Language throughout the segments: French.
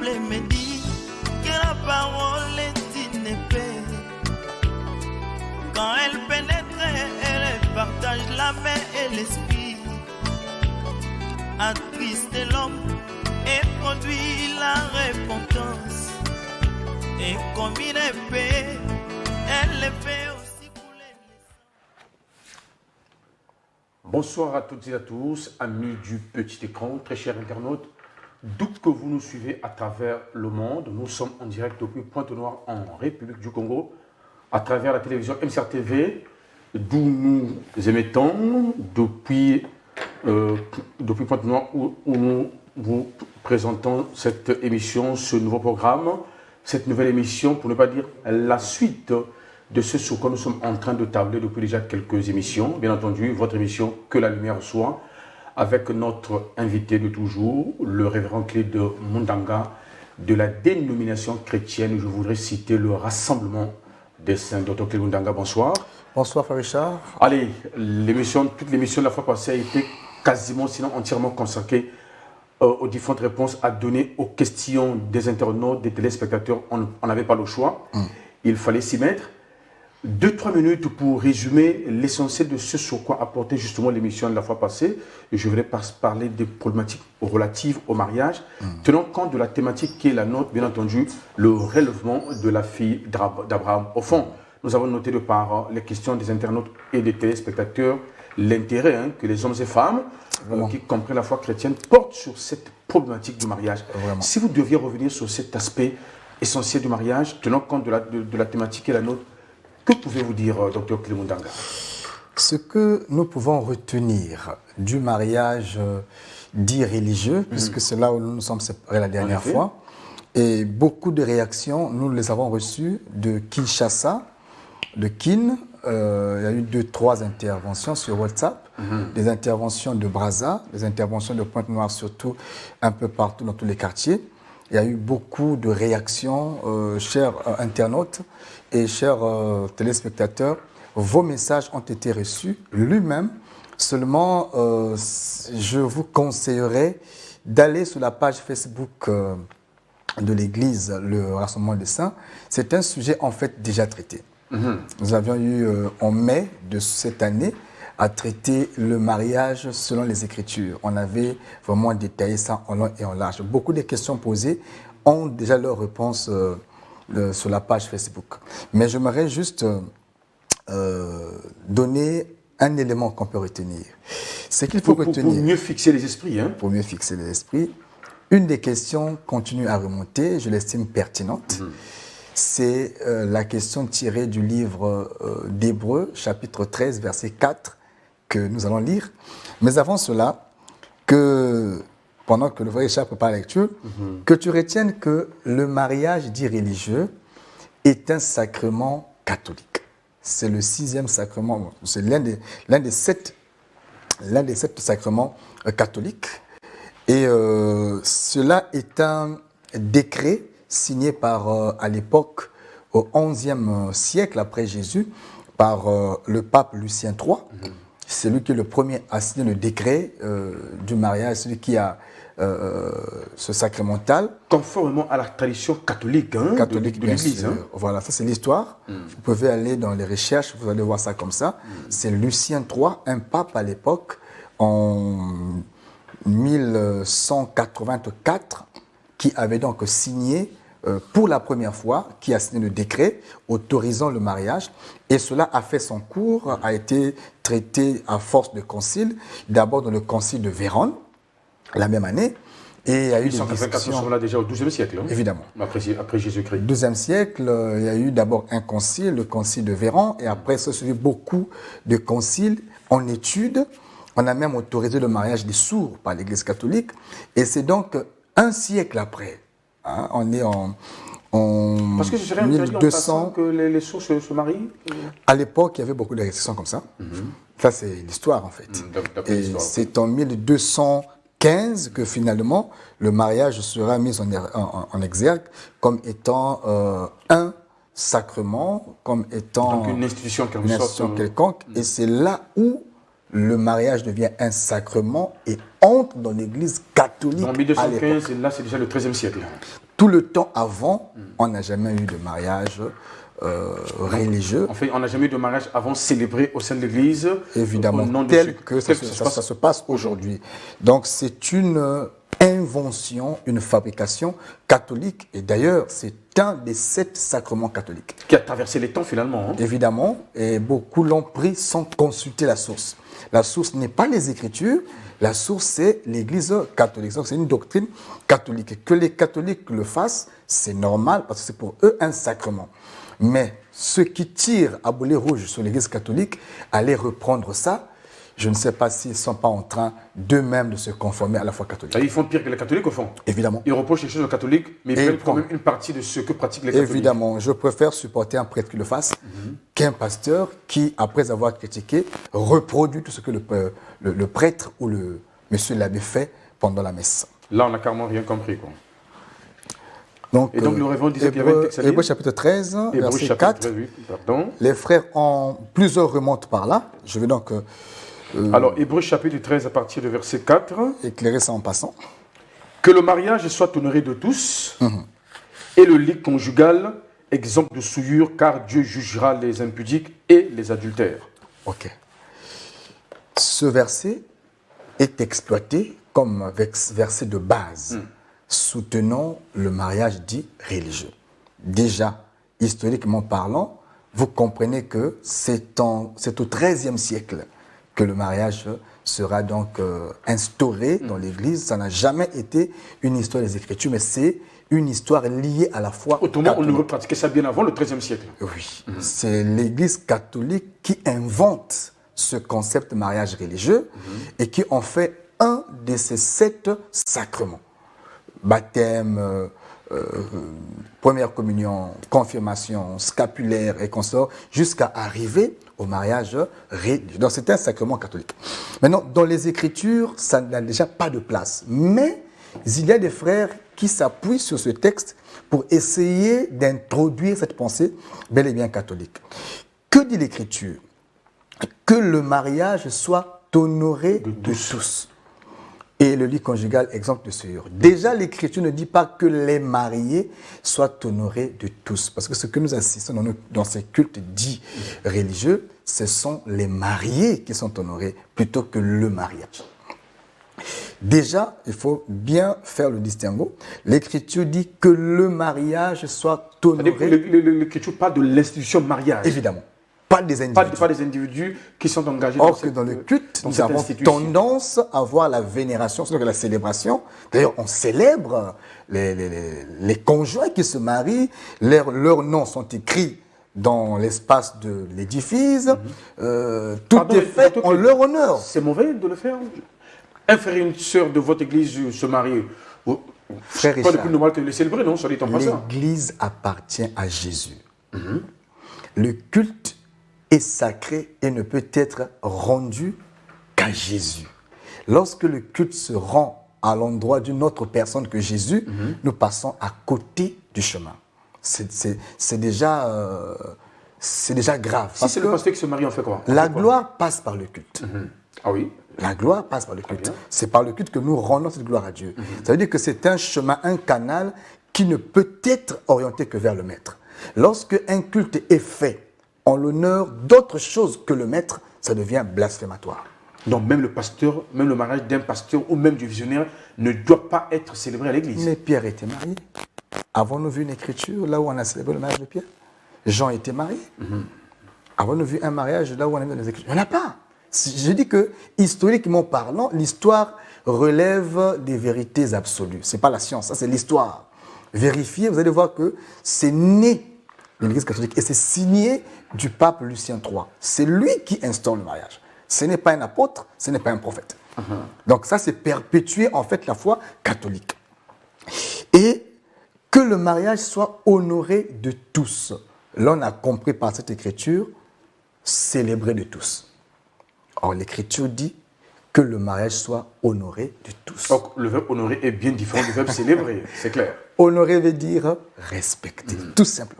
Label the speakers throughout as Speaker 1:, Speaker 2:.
Speaker 1: peuple me dit que la parole est une épée. Quand elle pénètre, elle partage la main et l'esprit. Attriste l'homme et produit la repentance. Et comme une épée, elle le fait aussi couler le sang.
Speaker 2: Bonsoir à toutes et à tous, amis du petit écran, très chers internautes. D'où que vous nous suivez à travers le monde, nous sommes en direct depuis Pointe-Noire en République du Congo, à travers la télévision MCR-TV, d'où nous émettons depuis Pointe-Noire où nous vous présentons cette émission, ce nouveau programme, cette nouvelle émission, pour ne pas dire la suite de ce sur quoi nous sommes en train de tabler depuis déjà quelques émissions. Bien entendu, votre émission Que la lumière soit, avec notre invité de toujours, le révérend Clé de Mundanga, de la dénomination chrétienne. Je voudrais citer le Rassemblement des Saints. Dr Clé Mundanga, bonsoir.
Speaker 3: Bonsoir, Frère Richard.
Speaker 2: Allez, toute l'émission de la fois passée a été quasiment, sinon entièrement consacrée aux différentes réponses à donner aux questions des internautes, des téléspectateurs. On n'avait pas le choix. Il fallait s'y mettre. 2-3 minutes pour résumer l'essentiel de ce sur quoi apportait justement l'émission de la fois passée. Et je voudrais parler des problématiques relatives au mariage, tenant compte de la thématique qui est la nôtre, bien entendu, le relèvement de la fille d'Abraham. Au fond, nous avons noté de par les questions des internautes et des téléspectateurs l'intérêt que les hommes et femmes qui comprennent la foi chrétienne portent sur cette problématique du mariage. Si vous deviez revenir sur cet aspect essentiel du mariage, tenant compte de la thématique qui est la nôtre, que pouvez-vous dire, Dr Clé Mundanga?
Speaker 3: Ce que nous pouvons retenir du mariage dit religieux, puisque c'est là où nous nous sommes séparés la dernière fois, et beaucoup de réactions, nous les avons reçues de Kinshasa, de Kin. Il y a eu 2-3 interventions sur WhatsApp, des interventions de Brazza, des interventions de Pointe-Noire, surtout un peu partout dans tous les quartiers. Il y a eu beaucoup de réactions, chers internautes et chers téléspectateurs. Vos messages ont été reçus, lui-même. Seulement, je vous conseillerais d'aller sur la page Facebook de l'Église, le Rassemblement des Saints. C'est un sujet en fait déjà traité. Nous avions eu en mai de cette année à traiter le mariage selon les Écritures. On avait vraiment détaillé ça en long et en large. Beaucoup de questions posées ont déjà leur réponse sur la page Facebook. Mais j'aimerais juste donner un élément qu'on peut retenir. C'est qu'il faut retenir...
Speaker 2: Pour mieux fixer les esprits.
Speaker 3: Pour mieux fixer les esprits. Une des questions continue à remonter, je l'estime pertinente. C'est la question tirée du livre d'Hébreux, chapitre 13, verset 4, que nous allons lire. Mais avant cela, pendant que le frère Richard prépare la lecture, que tu retiennes que le mariage dit religieux est un sacrement catholique. C'est le 6e sacrement, c'est l'un des 7 sacrements catholiques. Et cela est un décret signé par, à l'époque, au XIe siècle après Jésus, par le pape Lucien III. C'est lui qui est le premier à signer le décret du mariage, celui qui a ce sacramental.
Speaker 2: Conformément à la tradition catholique, de l'Église.
Speaker 3: Voilà, ça c'est l'histoire. Vous pouvez aller dans les recherches, vous allez voir ça comme ça. C'est Lucien III, un pape à l'époque, en 1184, qui avait donc signé pour la première fois, qui a signé le décret autorisant le mariage. Et cela a fait son cours, a été traité à force de conciles, d'abord dans le concile de Vérone, la même année. Et il y a eu des discussions...
Speaker 2: là déjà au XIIe siècle.
Speaker 3: Évidemment.
Speaker 2: Après Jésus-Christ.
Speaker 3: Au XIIe siècle, il y a eu d'abord un concile, le concile de Vérone, et après ça, il y a eu beaucoup de conciles en études. On a même autorisé le mariage des sourds par l'Église catholique. Et c'est donc un siècle après. On est en
Speaker 2: Parce que ce serait
Speaker 3: 1200
Speaker 2: que les sourds se marient.
Speaker 3: À l'époque, il y avait beaucoup de restrictions comme ça. Ça, c'est l'histoire, en fait. Et c'est en 1215 que finalement, le mariage sera mis en exergue comme étant un sacrement, comme étant
Speaker 2: donc une institution
Speaker 3: quelconque. Et c'est là où le mariage devient un sacrement et entre dans l'Église catholique.
Speaker 2: En 1215, là, c'est déjà le XIIIe siècle.
Speaker 3: tout le temps avant, on n'a jamais eu de mariage religieux.
Speaker 2: En fait, on n'a jamais eu de mariage avant célébré au sein de l'Église.
Speaker 3: Évidemment, tel que ça se passe aujourd'hui. Donc, c'est une invention, une fabrication catholique. Et d'ailleurs, c'est un des 7 sacrements catholiques.
Speaker 2: Qui a traversé les temps finalement. Hein.
Speaker 3: Évidemment, et beaucoup l'ont pris sans consulter la source. La source n'est pas les Écritures, la source c'est l'Église catholique. Donc c'est une doctrine catholique. Et que les catholiques le fassent, c'est normal parce que c'est pour eux un sacrement. Mais ceux qui tirent à boulet rouge sur l'Église catholique, aller reprendre ça, je ne sais pas s'ils ne sont pas en train d'eux-mêmes de se conformer à la foi catholique.
Speaker 2: Ils font pire que les catholiques au fond.
Speaker 3: Évidemment.
Speaker 2: Ils reprochent les choses aux catholiques, mais ils prennent quand même une partie de ce que pratiquent les catholiques.
Speaker 3: Évidemment, je préfère supporter un prêtre qui le fasse qu'un pasteur qui, après avoir critiqué, reproduit tout ce que le prêtre ou le monsieur l'abbé fait pendant la messe.
Speaker 2: Là, on n'a carrément rien compris, quoi.
Speaker 3: Donc,
Speaker 2: et donc le révérend disait qu'il y avait un texte à lire.
Speaker 3: Hébreux chapitre 13, verset 4.
Speaker 2: 13, oui, pardon.
Speaker 3: Les frères ont plusieurs remontent par là. Je vais donc
Speaker 2: alors, Hébreux chapitre 13 à partir de verset 4.
Speaker 3: éclairer ça en passant.
Speaker 2: Que le mariage soit honoré de tous et le lit conjugal exempt de souillure, car Dieu jugera les impudiques et les adultères.
Speaker 3: Ok. Ce verset est exploité comme verset de base, soutenant le mariage dit religieux. Déjà, historiquement parlant, vous comprenez que c'est au XIIIe siècle que le mariage sera donc instauré dans l'Église. Ça n'a jamais été une histoire des Écritures, mais c'est une histoire liée à la foi
Speaker 2: Autrement,
Speaker 3: catholique.
Speaker 2: on aurait pratiqué ça bien avant le XIIIe siècle.
Speaker 3: Oui, c'est l'Église catholique qui invente ce concept de mariage religieux et qui en fait un de ces 7 sacrements. Baptême, première communion, confirmation, scapulaire et consorts, jusqu'à arriver au mariage religieux. Donc c'est un sacrement catholique. Maintenant, dans les Écritures, ça n'a déjà pas de place. Mais il y a des frères qui s'appuient sur ce texte pour essayer d'introduire cette pensée bel et bien catholique. Que dit l'Écriture? Que le mariage soit honoré de tous. Et le lit conjugal exempt de souillure. Déjà, l'Écriture ne dit pas que les mariés soient honorés de tous. Parce que ce que nous assistons dans ces cultes dits religieux, ce sont les mariés qui sont honorés plutôt que le mariage. Déjà, il faut bien faire le distinguo. L'Écriture dit que le mariage soit honoré.
Speaker 2: L'Écriture parle de l'institution mariage.
Speaker 3: Évidemment. Pas des individus.
Speaker 2: Pas des individus qui sont engagés
Speaker 3: Or que dans le culte, nous avons tendance à voir la vénération, c'est-à-dire la célébration. D'ailleurs, on célèbre les conjoints qui se marient, leurs noms sont écrits dans l'espace de l'édifice. Tout est fait en leur honneur.
Speaker 2: C'est mauvais de le faire. Un frère et une sœur de votre église se marient.
Speaker 3: Frère
Speaker 2: Richard, pas de plus normal que de les célébrer, non?
Speaker 3: L'église appartient à Jésus. Le culte est sacré et ne peut être rendu qu'à Jésus. Lorsque le culte se rend à l'endroit d'une autre personne que Jésus, nous passons à côté du chemin. C'est déjà grave.
Speaker 2: Si c'est le pasteur qui se marie, on fait quoi?
Speaker 3: La gloire passe par le culte.
Speaker 2: Ah oui.
Speaker 3: La gloire passe par le culte. C'est par le culte que nous rendons cette gloire à Dieu. Ça veut dire que c'est un chemin, un canal qui ne peut être orienté que vers le maître. Lorsque un culte est fait en l'honneur d'autre chose que le maître, ça devient blasphématoire.
Speaker 2: Donc même le pasteur, même le mariage d'un pasteur ou même du visionnaire ne doit pas être célébré à l'église.
Speaker 3: Mais Pierre était marié. Avons-nous vu une écriture là où on a célébré le mariage de Pierre? Jean était marié. Avons-nous vu un mariage là où on a vu les écritures? Il n'y en a pas. Je dis que, historiquement parlant, l'histoire relève des vérités absolues. Ce n'est pas la science, ça c'est l'histoire. Vérifiez, vous allez voir que c'est né de l'Église catholique et c'est signé du pape Lucien III. C'est lui qui instaure le mariage. Ce n'est pas un apôtre, ce n'est pas un prophète. Donc ça, c'est perpétuer en fait la foi catholique. Et que le mariage soit honoré de tous. Là, on a compris par cette écriture, célébré de tous. Or, l'écriture dit que le mariage soit honoré de tous.
Speaker 2: Donc, le verbe honorer est bien différent du verbe célébrer, c'est clair.
Speaker 3: Honorer veut dire respecter, tout simplement.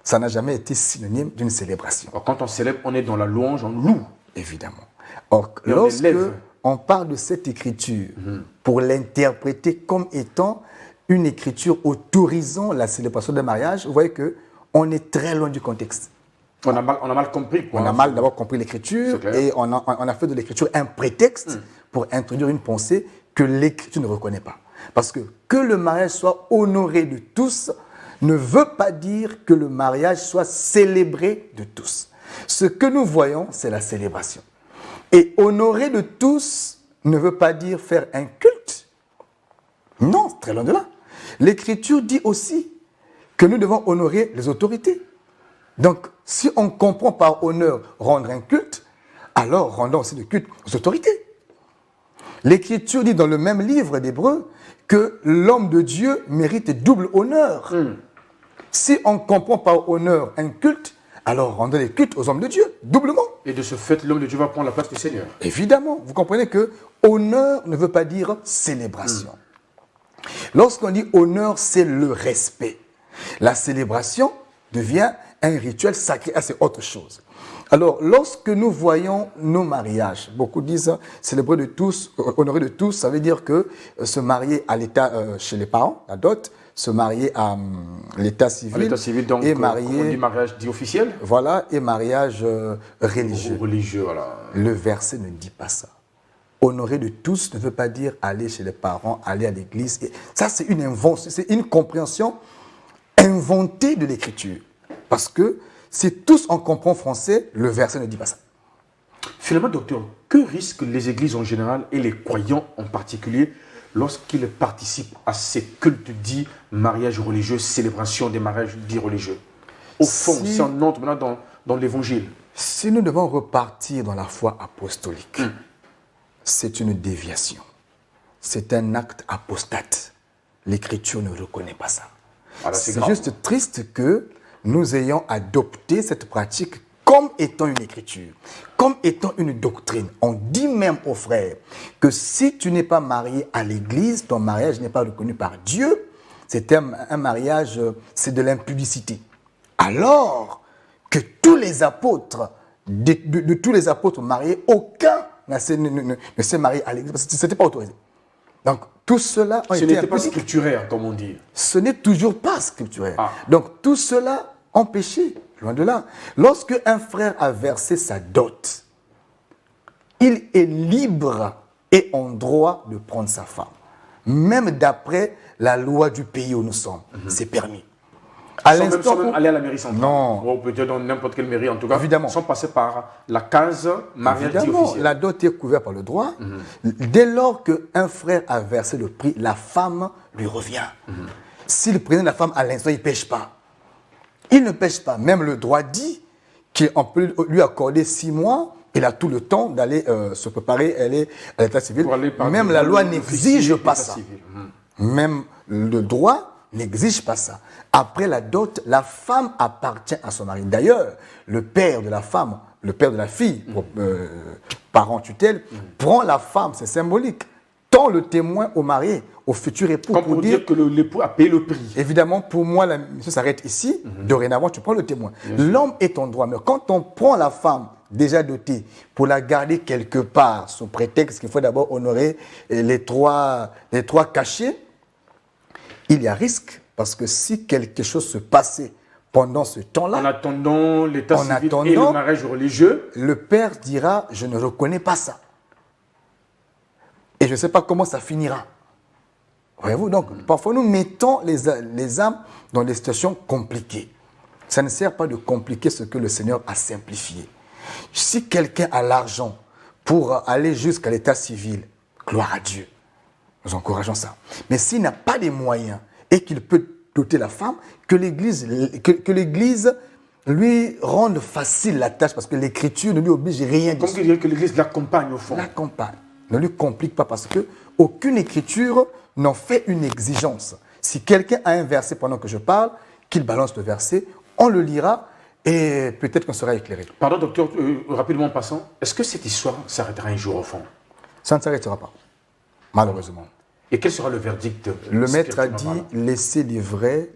Speaker 3: Ça n'a jamais été synonyme d'une célébration.
Speaker 2: Alors, quand on célèbre, on est dans la louange, on loue.
Speaker 3: Évidemment. Or, lorsque on parle de cette écriture pour l'interpréter comme étant une écriture autorisant la célébration d'un mariage, vous voyez qu'on est très loin du contexte.
Speaker 2: On a mal compris. Quoi.
Speaker 3: On a mal d'abord compris l'écriture et on a fait de l'écriture un prétexte pour introduire une pensée que l'écriture ne reconnaît pas. Parce que le mariage soit honoré de tous ne veut pas dire que le mariage soit célébré de tous. Ce que nous voyons, c'est la célébration. Et honorer de tous ne veut pas dire faire un culte. Non, très loin de là. L'Écriture dit aussi que nous devons honorer les autorités. Donc, si on comprend par honneur rendre un culte, alors rendons aussi le culte aux autorités. L'Écriture dit dans le même livre d'Hébreux que l'homme de Dieu mérite double honneur. Si on comprend par honneur un culte, alors rendez les cultes aux hommes de Dieu, doublement.
Speaker 2: Et de ce fait, l'homme de Dieu va prendre la place du Seigneur.
Speaker 3: Évidemment, vous comprenez que honneur ne veut pas dire célébration. Lorsqu'on dit honneur, c'est le respect. La célébration devient un rituel sacré, c'est autre chose. Alors, lorsque nous voyons nos mariages, beaucoup disent célébrer de tous, honorer de tous, ça veut dire que se marier à l'état chez les parents, la dot, se marier à l'état civil,
Speaker 2: donc,
Speaker 3: et marier,
Speaker 2: on dit mariage dit officiel.
Speaker 3: Voilà, et mariage religieux.
Speaker 2: Religieux, voilà.
Speaker 3: Le verset ne dit pas ça. Honorer de tous ne veut pas dire aller chez les parents, aller à l'église. Et ça, c'est une invention, c'est une compréhension inventée de l'écriture. Parce que si tous on comprend français, le verset ne dit pas ça.
Speaker 2: Finalement, docteur, que risquent les églises en général et les croyants en particulier lorsqu'ils participent à ces cultes dits mariage religieux, célébration des mariages dits religieux? Au fond, si on entre maintenant dans l'évangile.
Speaker 3: Si nous devons repartir dans la foi apostolique, c'est une déviation. C'est un acte apostate. L'Écriture ne reconnaît pas ça. C'est juste triste que nous ayons adopté cette pratique comme étant une écriture, comme étant une doctrine. On dit même aux frères que si tu n'es pas marié à l'église, ton mariage n'est pas reconnu par Dieu, c'est un mariage, c'est de l'impudicité. Alors que tous les apôtres, de tous les apôtres mariés, aucun ne s'est marié à l'église, parce que ce n'était pas autorisé. Donc, tout cela
Speaker 2: ce n'était pas scripturaire, comme on dit.
Speaker 3: Ce n'est toujours pas scripturaire. Donc, tout cela ont péché, loin de là. Lorsque un frère a versé sa dot, il est libre et en droit de prendre sa femme. Même d'après la loi du pays où nous sommes, c'est permis.
Speaker 2: Sans même aller à la mairie centrale.
Speaker 3: Non.
Speaker 2: Ou peut-être dans n'importe quelle mairie, en tout cas.
Speaker 3: Évidemment.
Speaker 2: Sans passer par la case mariage dit officiel.
Speaker 3: La dot est couverte par le droit. Dès lors qu'un frère a versé le prix, la femme lui revient. S'il prenait la femme à l'instant, il ne pêche pas. Il ne pêche pas. Même le droit dit qu'on peut lui accorder 6 mois. Il a tout le temps d'aller se préparer, aller à l'état civil. Même la loi n'exige pas ça. Même le droit n'exige pas ça. Après la dot, la femme appartient à son mari. D'ailleurs, le père de la femme, le père de la fille, parent tutelle, prend la femme, c'est symbolique, tend le témoin au marié, au futur époux.
Speaker 2: Comme pour dire que l'époux a payé le prix.
Speaker 3: Évidemment, pour moi, la mission s'arrête ici. Dorénavant, tu prends le témoin. L'homme est en droit, mais quand on prend la femme déjà dotée pour la garder quelque part, sous prétexte qu'il faut d'abord honorer les trois cachets, il y a risque, parce que si quelque chose se passait pendant ce temps-là,
Speaker 2: en attendant l'état civil et le mariage religieux,
Speaker 3: le père dira « je ne reconnais pas ça ». Et je ne sais pas comment ça finira. Voyez-vous, donc parfois nous mettons les âmes dans des situations compliquées. Ça ne sert pas de compliquer ce que le Seigneur a simplifié. Si quelqu'un a l'argent pour aller jusqu'à l'état civil, gloire à Dieu. Nous encourageons ça. Mais s'il n'a pas les moyens et qu'il peut doter la femme, que l'Église lui rende facile la tâche, parce que l'Écriture ne lui oblige rien.
Speaker 2: Comme il dirait que l'Église l'accompagne au fond.
Speaker 3: L'accompagne. Ne lui complique pas, parce qu'aucune Écriture n'en fait une exigence. Si quelqu'un a un verset pendant que je parle, qu'il balance le verset, on le lira et peut-être qu'on sera éclairé.
Speaker 2: Pardon, docteur, rapidement en passant, est-ce que cette histoire s'arrêtera un jour au fond?
Speaker 3: Ça ne s'arrêtera pas, malheureusement.
Speaker 2: Et quel sera le verdict?
Speaker 3: Le maître a dit, laissez l'ivraie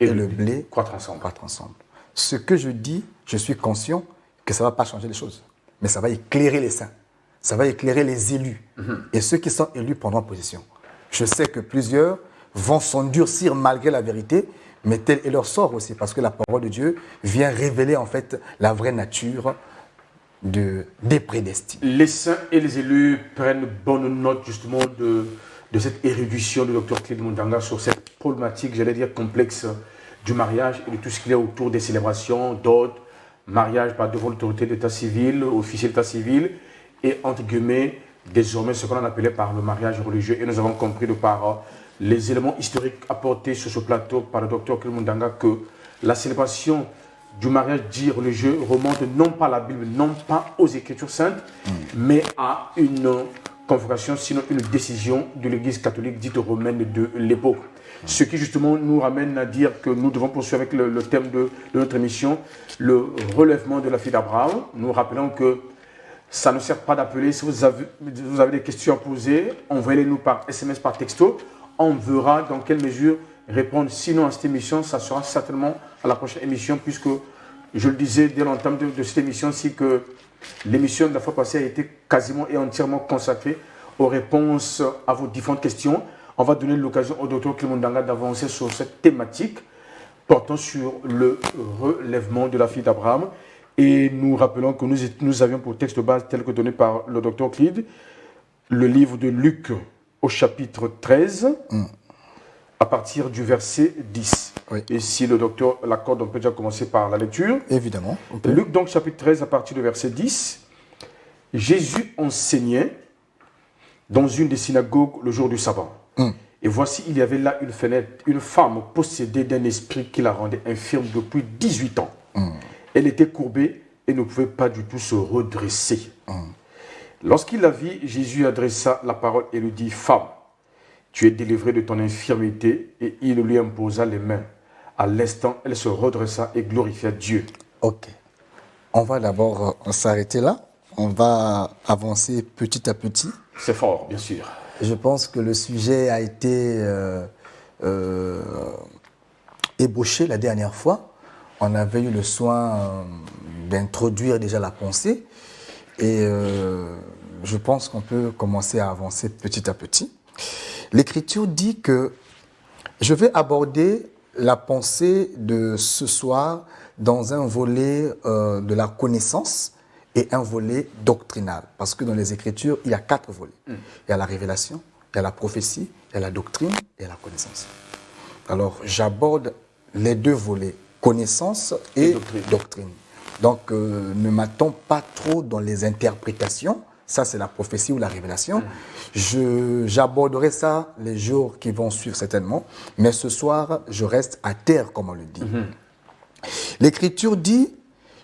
Speaker 3: et le blé
Speaker 2: croître ensemble.
Speaker 3: Ce que je dis, je suis conscient que ça ne va pas changer les choses. Mais ça va éclairer les saints. Ça va éclairer les élus. Et ceux qui sont élus prendront position. Je sais que plusieurs vont s'endurcir malgré la vérité, mais tel est leur sort aussi, parce que la parole de Dieu vient révéler en fait la vraie nature des prédestinés.
Speaker 2: Les saints et les élus prennent bonne note justement de cette érudition du docteur Clide Mundanga sur cette problématique, j'allais dire complexe, du mariage et de tout ce qu'il y a autour des célébrations, dot, mariage par devant l'autorité d'état civil, officier d'état civil, et entre guillemets, désormais ce qu'on appelait par le mariage religieux. Et nous avons compris de par les éléments historiques apportés sur ce plateau par le docteur Clide Mundanga que la célébration du mariage dit religieux remonte non pas à la Bible, non pas aux Écritures saintes, mais à une convocation, sinon une décision de l'Église catholique dite romaine de l'époque. Ce qui justement nous ramène à dire que nous devons poursuivre avec le thème de notre émission, le relèvement de la fille d'Abraham. Nous rappelons que ça ne sert pas d'appeler. Si vous avez des questions à poser, envoyez-les-nous par SMS, par texto. On verra dans quelle mesure répondre. Sinon, à cette émission, ça sera certainement à la prochaine émission, puisque je le disais dès l'entame de cette émission-ci que l'émission de la fois passée a été quasiment et entièrement consacrée aux réponses à vos différentes questions. On va donner l'occasion au docteur Clide Mundanga d'avancer sur cette thématique portant sur le relèvement de la fille d'Abraham. Et nous rappelons que nous avions pour texte de base tel que donné par le docteur Clide, le livre de Luc au chapitre 13, à partir du verset 10. Oui. Et si le docteur l'accorde, on peut déjà commencer par la lecture.
Speaker 3: Évidemment. Okay.
Speaker 2: Luc, donc, chapitre 13, à partir du verset 10. Jésus enseignait dans une des synagogues le jour du sabbat. Et voici, il y avait là une fenêtre, une femme possédée d'un esprit qui la rendait infirme depuis 18 ans. Elle était courbée et ne pouvait pas du tout se redresser. Lorsqu'il la vit, Jésus adressa la parole et lui dit « Femme, tu es délivrée de ton infirmité. » Et il lui imposa les mains. À l'instant, elle se redressa et glorifia Dieu.
Speaker 3: Ok. On va d'abord s'arrêter là. On va avancer petit à petit.
Speaker 2: C'est fort, bien sûr.
Speaker 3: Je pense que le sujet a été ébauché la dernière fois. On avait eu le soin d'introduire déjà la pensée. Et je pense qu'on peut commencer à avancer petit à petit. L'Écriture dit que je vais aborder la pensée de ce soir dans un volet de la connaissance et un volet doctrinal. Parce que dans les Écritures, il y a 4 volets. Il y a la révélation, il y a la prophétie, il y a la doctrine et la connaissance. Alors, j'aborde les 2 volets, connaissance et doctrine. Donc, ne m'attends pas trop dans les interprétations. Ça, c'est la prophétie ou la révélation. J'aborderai ça les jours qui vont suivre certainement. Mais ce soir, je reste à terre, comme on le dit. L'Écriture dit,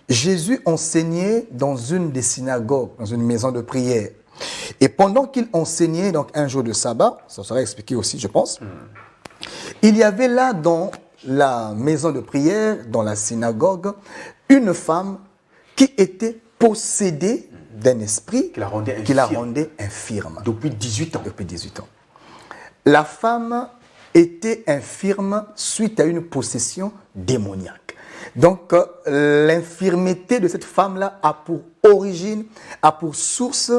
Speaker 3: Jésus enseignait dans une des synagogues, dans une maison de prière. Et pendant qu'il enseignait, donc un jour de sabbat, ça sera expliqué aussi, je pense, il y avait là dans la maison de prière, dans la synagogue, une femme qui était possédée d'un esprit qui la rendait infirme.
Speaker 2: Depuis 18 ans.
Speaker 3: Depuis 18 ans. La femme était infirme suite à une possession démoniaque. Donc, l'infirmité de cette femme-là a pour origine, a pour source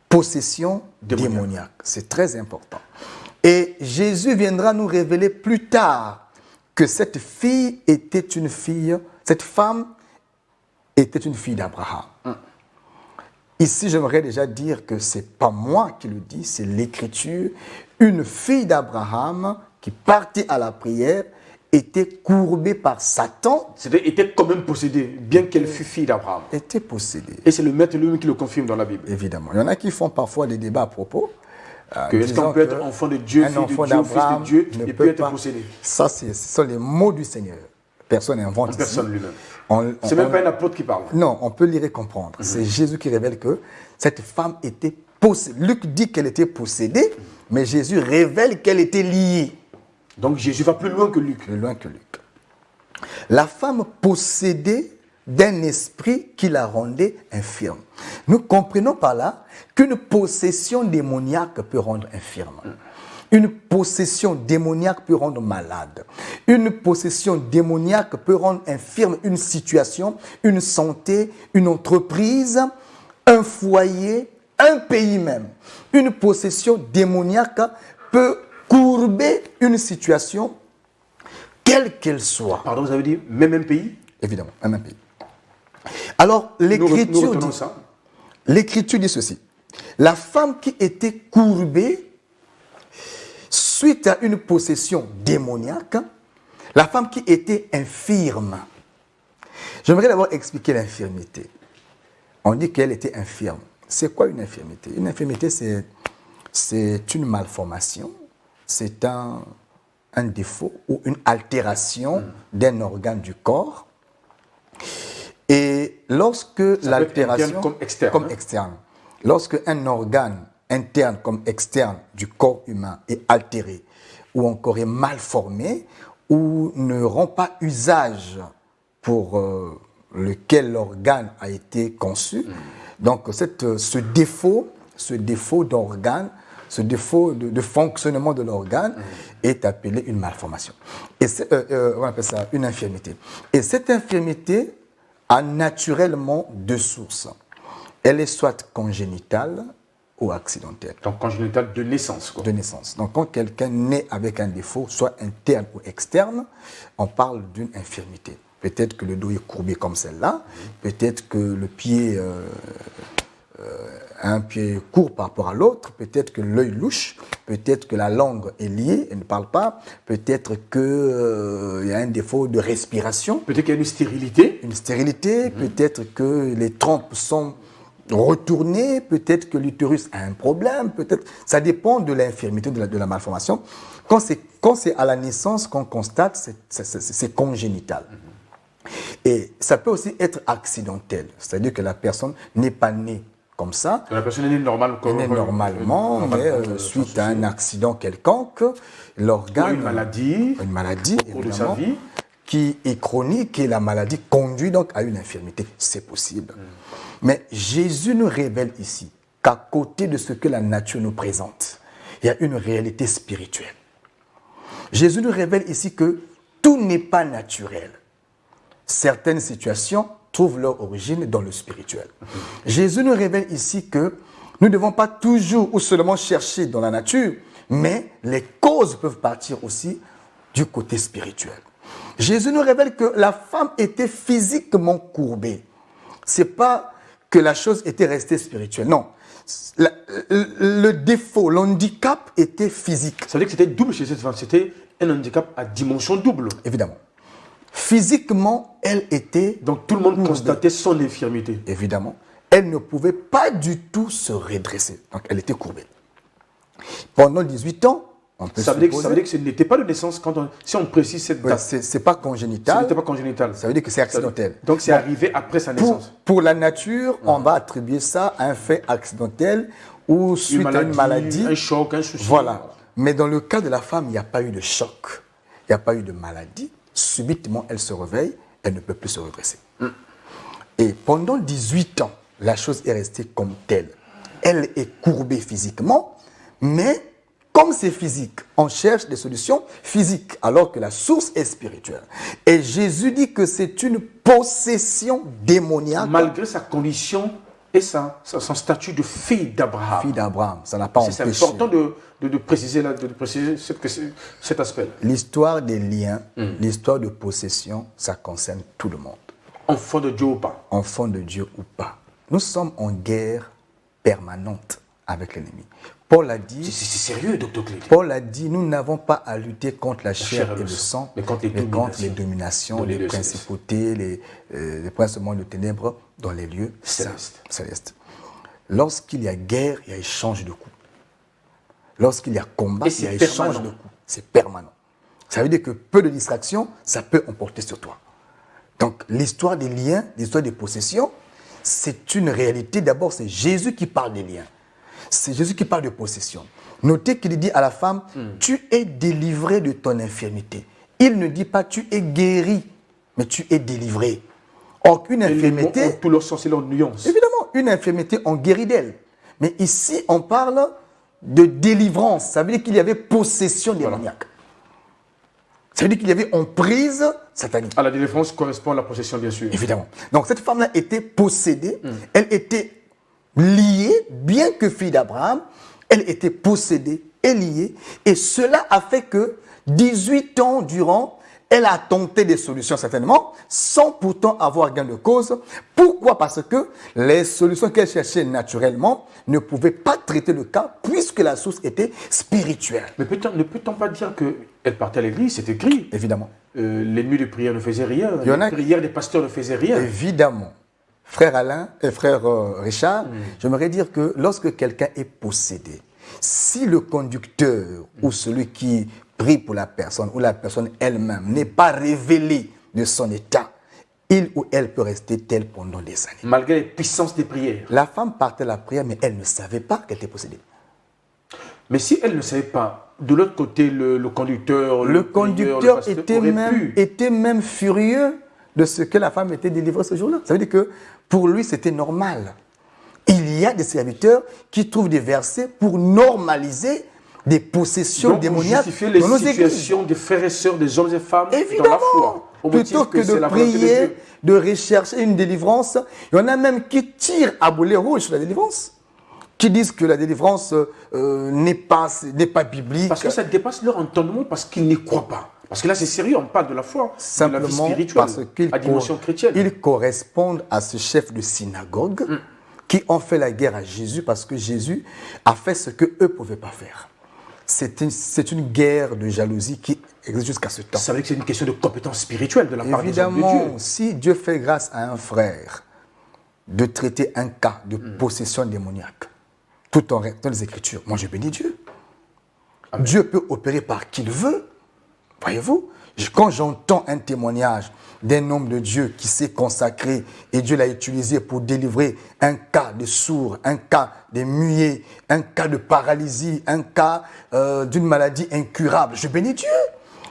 Speaker 3: possession démoniaque. C'est très important. Et Jésus viendra nous révéler plus tard que cette fille était une fille, cette femme était une fille d'Abraham. Ici, j'aimerais déjà dire que ce n'est pas moi qui le dis, c'est l'Écriture. Une fille d'Abraham qui partait à la prière était courbée par Satan.
Speaker 2: Était quand même possédée, bien qu'elle fût fille d'Abraham.
Speaker 3: Était possédée.
Speaker 2: Et c'est le maître lui-même qui le confirme dans la Bible.
Speaker 3: Évidemment. Il y en a qui font parfois des débats à propos.
Speaker 2: Est-ce qu'on peut être enfant de Dieu, fille de Dieu, fils de Dieu, et peut être possédé?
Speaker 3: Ça, ce sont les mots du Seigneur. Personne n'invente ici.
Speaker 2: Personne lui-même. C'est même pas un apôtre qui parle.
Speaker 3: Non, on peut lire et comprendre. C'est Jésus qui révèle que cette femme était possédée. Luc dit qu'elle était possédée, mais Jésus révèle qu'elle était liée.
Speaker 2: Donc Jésus va plus loin que Luc.
Speaker 3: Plus loin que Luc. La femme possédée d'un esprit qui la rendait infirme. Nous comprenons par là qu'une possession démoniaque peut rendre infirme. Une possession démoniaque peut rendre malade. Une possession démoniaque peut rendre infirme une situation, une santé, une entreprise, un foyer, un pays même. Une possession démoniaque peut courber une situation, quelle qu'elle soit.
Speaker 2: Pardon, vous avez dit même un pays?
Speaker 3: Évidemment, même un pays. Alors, l'Écriture dit ceci. La femme qui était courbée, suite à une possession démoniaque, la femme qui était infirme. J'aimerais d'abord expliquer l'infirmité. On dit qu'elle était infirme. C'est quoi une infirmité? Une infirmité, c'est une malformation, c'est un défaut ou une altération d'un organe du corps. Et lorsque l'altération, comme externe, lorsque un organe interne comme externe du corps humain est altéré ou encore est mal formé ou ne rend pas usage pour lequel l'organe a été conçu, donc ce défaut d'organe, ce défaut de fonctionnement de l'organe est appelé une malformation. Et on appelle ça une infirmité. Et cette infirmité a naturellement deux sources. Elle est soit congénitale ou accidentelle.
Speaker 2: Donc congénitale de naissance, quoi.
Speaker 3: De naissance. Donc quand quelqu'un naît avec un défaut, soit interne ou externe, on parle d'une infirmité. Peut-être que le dos est courbé comme celle-là, peut-être que le pied a un pied court par rapport à l'autre, peut-être que l'œil louche, peut-être que la langue est liée, elle ne parle pas, peut-être qu'il y a un défaut de respiration.
Speaker 2: Peut-être qu'il y a une stérilité.
Speaker 3: Une stérilité, peut-être que les trompes sont retournées, peut-être que l'utérus a un problème, peut-être. Ça dépend de l'infirmité, de la malformation. Quand c'est à la naissance qu'on constate, c'est congénital. Et ça peut aussi être accidentel, c'est-à-dire que la personne n'est pas née comme ça.
Speaker 2: La personne est née
Speaker 3: normalement, mais suite à un accident quelconque, l'organe...
Speaker 2: Une maladie
Speaker 3: au cours de sa vie, qui est chronique et la maladie conduit donc à une infirmité. C'est possible. Mais Jésus nous révèle ici qu'à côté de ce que la nature nous présente, il y a une réalité spirituelle. Jésus nous révèle ici que tout n'est pas naturel. Certaines situations trouvent leur origine dans le spirituel. Jésus nous révèle ici que nous ne devons pas toujours ou seulement chercher dans la nature, mais les causes peuvent partir aussi du côté spirituel. Jésus nous révèle que la femme était physiquement courbée. Ce n'est pas que la chose était restée spirituelle, non. Le défaut, l'handicap était physique.
Speaker 2: Ça veut dire que c'était double chez cette femme, c'était un handicap à dimension double.
Speaker 3: Évidemment. Physiquement, elle était...
Speaker 2: Donc tout le monde constatait son infirmité.
Speaker 3: Évidemment. Elle ne pouvait pas du tout se redresser. Donc elle était courbée. Pendant 18 ans, on peut
Speaker 2: ça veut dire que ce n'était pas de naissance, si on précise cette date.
Speaker 3: C'est pas congénital.
Speaker 2: Ce n'était pas congénital.
Speaker 3: Ça veut dire que c'est accidentel.
Speaker 2: Donc c'est arrivé après sa naissance.
Speaker 3: Pour la nature, on va attribuer ça à un fait accidentel ou suite à une maladie.
Speaker 2: Un choc, un souci.
Speaker 3: Voilà. Mais dans le cas de la femme, il n'y a pas eu de choc. Il n'y a pas eu de maladie. Subitement, elle se réveille, elle ne peut plus se redresser. Et pendant 18 ans, la chose est restée comme telle. Elle est courbée physiquement, mais comme c'est physique, on cherche des solutions physiques, alors que la source est spirituelle. Et Jésus dit que c'est une possession démoniaque.
Speaker 2: Malgré sa condition et son statut de fille d'Abraham.
Speaker 3: Fille d'Abraham, ça n'a pas empêché.
Speaker 2: C'est important de préciser cet aspect.
Speaker 3: L'histoire des liens, l'histoire de possession, ça concerne tout le monde.
Speaker 2: Enfant de Dieu ou pas.
Speaker 3: Enfant de Dieu ou pas. Nous sommes en guerre permanente avec l'ennemi. Paul a dit...
Speaker 2: C'est sérieux, docteur Clédé.
Speaker 3: Paul a dit, nous n'avons pas à lutter contre la chair et le sang, mais contre les dominations, les principautés, les principautés de ténèbres dans les lieux célestes. Lorsqu'il y a guerre, il y a échange de coups. Lorsqu'il y a combat, il y a échange de coups. C'est permanent. Ça veut dire que peu de distractions, ça peut emporter sur toi. Donc l'histoire des liens, l'histoire des possessions, c'est une réalité. D'abord, c'est Jésus qui parle des liens. C'est Jésus qui parle de possession. Notez qu'il dit à la femme, tu es délivré de ton infirmité. Il ne dit pas tu es guéri, mais tu es délivré. Or, une infirmité...
Speaker 2: Tout leur sens et leur nuance.
Speaker 3: Évidemment, une infirmité, on guérit d'elle. Mais ici, on parle de délivrance. Ça veut dire qu'il y avait possession démoniaque. Ça veut dire qu'il y avait emprise satanique.
Speaker 2: À la délivrance correspond à la possession, bien sûr.
Speaker 3: Évidemment. Donc, cette femme-là était possédée. Elle était liée, bien que fille d'Abraham, elle était possédée est liée et cela a fait que 18 ans durant, elle a tenté des solutions certainement, sans pourtant avoir gain de cause. Pourquoi? Parce que les solutions qu'elle cherchait naturellement ne pouvaient pas traiter le cas puisque la source était spirituelle.
Speaker 2: Mais ne peut-on pas dire qu'elle partait à l'église, c'est écrit?
Speaker 3: Évidemment.
Speaker 2: Les nuits de prière ne faisaient rien,
Speaker 3: Il y en
Speaker 2: les
Speaker 3: a
Speaker 2: prières des pasteurs ne faisaient rien.
Speaker 3: Évidemment. Frère Alain et frère Richard, j'aimerais dire que lorsque quelqu'un est possédé, si le conducteur ou celui qui prie pour la personne ou la personne elle-même n'est pas révélé de son état, il ou elle peut rester tel pendant des années.
Speaker 2: Malgré les puissances des prières.
Speaker 3: La femme partait à la prière, mais elle ne savait pas qu'elle était possédée.
Speaker 2: Mais si elle ne savait pas, de l'autre côté, le conducteur,
Speaker 3: Le
Speaker 2: prieur,
Speaker 3: conducteur
Speaker 2: le pasteur
Speaker 3: était même furieux de ce que la femme était délivrée ce jour-là. Ça veut dire que pour lui, c'était normal. Il y a des serviteurs qui trouvent des versets pour normaliser des possessions
Speaker 2: donc,
Speaker 3: démoniaques
Speaker 2: justifier les
Speaker 3: dans nos églises.
Speaker 2: situations des frères et sœurs, des hommes et femmes
Speaker 3: Évidemment,
Speaker 2: dans la foi. Au
Speaker 3: plutôt
Speaker 2: motif
Speaker 3: que
Speaker 2: c'est
Speaker 3: de
Speaker 2: la volonté de
Speaker 3: prier,
Speaker 2: Dieu.
Speaker 3: de rechercher une délivrance, il y en a même qui tirent à boulet rouge sur la délivrance, qui disent que la délivrance n'est pas biblique.
Speaker 2: Parce que ça dépasse leur entendement, parce qu'ils n'y croient pas. Parce que là, c'est sérieux, on parle de la foi, de la vie
Speaker 3: Simplement
Speaker 2: spirituelle,
Speaker 3: parce qu'ils
Speaker 2: à dimension chrétienne.
Speaker 3: ils correspondent à ce chef de synagogue qui ont fait la guerre à Jésus parce que Jésus a fait ce qu'eux ne pouvaient pas faire. C'est une guerre de jalousie qui existe jusqu'à ce temps.
Speaker 2: Ça veut dire que c'est une question de compétence spirituelle de la part des hommes de
Speaker 3: Évidemment,
Speaker 2: Dieu.
Speaker 3: si Dieu fait grâce à un frère de traiter un cas de possession démoniaque, tout en restant les Écritures, moi je bénis Dieu.
Speaker 2: Amen.
Speaker 3: Dieu peut opérer par qui il veut. Voyez-vous, quand j'entends un témoignage d'un homme de Dieu qui s'est consacré et Dieu l'a utilisé pour délivrer un cas de sourd, un cas de muet, un cas de paralysie, un cas d'une maladie incurable, je bénis Dieu.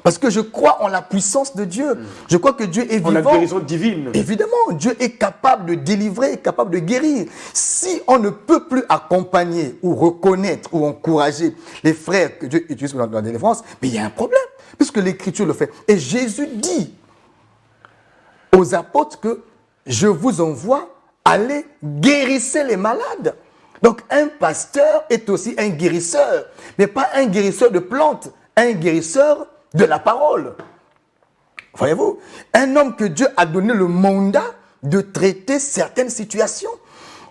Speaker 3: Parce que je crois en la puissance de Dieu. Je crois que Dieu est vivant.
Speaker 2: On a une guérison divine.
Speaker 3: Évidemment, Dieu est capable de délivrer, capable de guérir. Si on ne peut plus accompagner ou reconnaître ou encourager les frères que Dieu utilise dans la délivrance, mais il y a un problème, puisque l'Écriture le fait. Et Jésus dit aux apôtres que je vous envoie, allez guérissez les malades. Donc un pasteur est aussi un guérisseur, mais pas un guérisseur de plantes, un guérisseur de la parole. Voyez-vous, un homme que Dieu a donné le mandat de traiter certaines situations.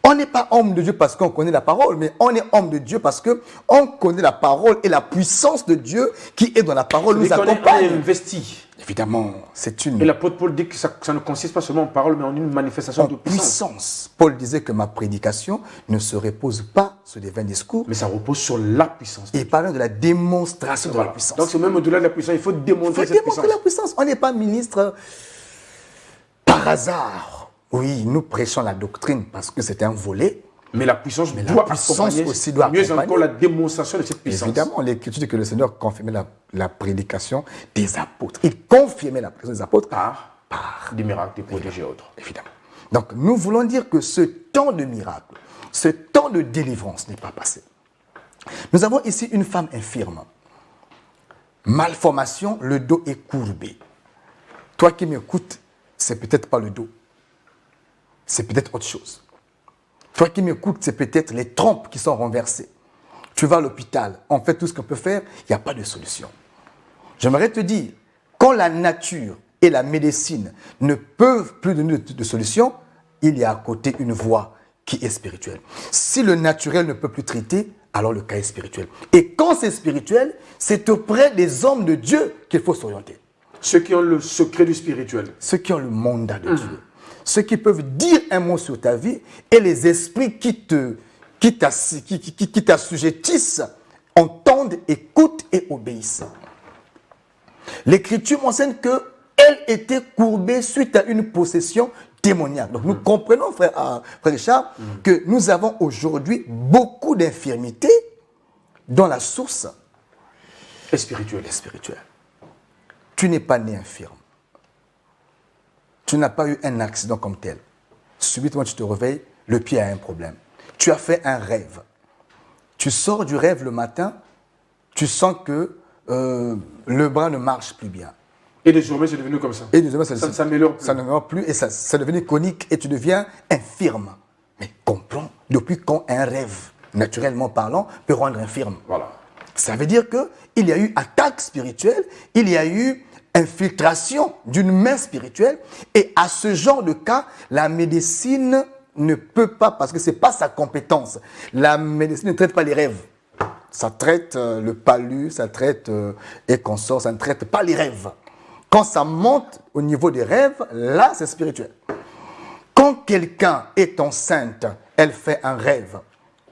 Speaker 3: On n'est pas homme de Dieu parce qu'on connaît la parole, mais on est homme de Dieu parce qu'on connaît la parole et la puissance de Dieu qui est dans la parole nous accompagne.
Speaker 2: Investi.
Speaker 3: Évidemment, c'est une...
Speaker 2: Et l'apôtre Paul dit que ça ne consiste pas seulement en parole, mais en une manifestation de puissance.
Speaker 3: Paul disait que ma prédication ne se repose pas sur des vains discours.
Speaker 2: Mais ça repose sur la puissance.
Speaker 3: Et parlant de la démonstration de la puissance.
Speaker 2: Donc c'est même au-delà de la puissance, il faut démontrer cette puissance.
Speaker 3: La puissance. On n'est pas ministre par hasard. Oui, nous prêchons la doctrine parce que c'est un volet.
Speaker 2: Mais la puissance
Speaker 3: aussi doit
Speaker 2: mieux
Speaker 3: accompagner.
Speaker 2: encore la démonstration de cette puissance.
Speaker 3: Évidemment, l'Écriture dit que le Seigneur confirmait la prédication des apôtres. Il confirmait la prédication des apôtres
Speaker 2: par des miracles, des prodiges et autres.
Speaker 3: Évidemment. Donc, nous voulons dire que ce temps de miracle, ce temps de délivrance n'est pas passé. Nous avons ici une femme infirme. Malformation, le dos est courbé. Toi qui m'écoutes, c'est peut-être pas le dos. C'est peut-être autre chose. Toi qui m'écoutes, c'est peut-être les trompes qui sont renversées. Tu vas à l'hôpital, on fait tout ce qu'on peut faire, il n'y a pas de solution. J'aimerais te dire, quand la nature et la médecine ne peuvent plus donner de solution, il y a à côté une voie qui est spirituelle. Si le naturel ne peut plus traiter, alors le cas est spirituel. Et quand c'est spirituel, c'est auprès des hommes de Dieu qu'il faut s'orienter.
Speaker 2: Ceux qui ont le secret du spirituel.
Speaker 3: Ceux qui ont le mandat de Dieu. Ceux qui peuvent dire un mot sur ta vie et les esprits qui t'assujettissent entendent, écoutent et obéissent. L'Écriture m'enseigne qu'elle était courbée suite à une possession démoniaque. Donc nous comprenons, frère Richard, que nous avons aujourd'hui beaucoup d'infirmités dont la source
Speaker 2: est spirituelle.
Speaker 3: Tu n'es pas né infirme. Tu n'as pas eu un accident comme tel. Subitement, tu te réveilles, le pied a un problème. Tu as fait un rêve. Tu sors du rêve le matin, tu sens que le bras ne marche plus bien.
Speaker 2: Et désormais, c'est devenu comme ça.
Speaker 3: Et désormais,
Speaker 2: ça ne s'améliore plus.
Speaker 3: Ça ne s'améliore plus et ça devenu chronique et tu deviens infirme. Mais comprends, depuis quand un rêve, naturellement parlant, peut rendre infirme.
Speaker 2: Voilà.
Speaker 3: Ça veut dire qu'il y a eu attaque spirituelle, il y a eu infiltration d'une main spirituelle. Et à ce genre de cas, la médecine ne peut pas, parce que ce n'est pas sa compétence. La médecine ne traite pas les rêves. Ça traite le palu, ça traite et consorts, ça ne traite pas les rêves. Quand ça monte au niveau des rêves, là, c'est spirituel. Quand quelqu'un est enceinte, elle fait un rêve.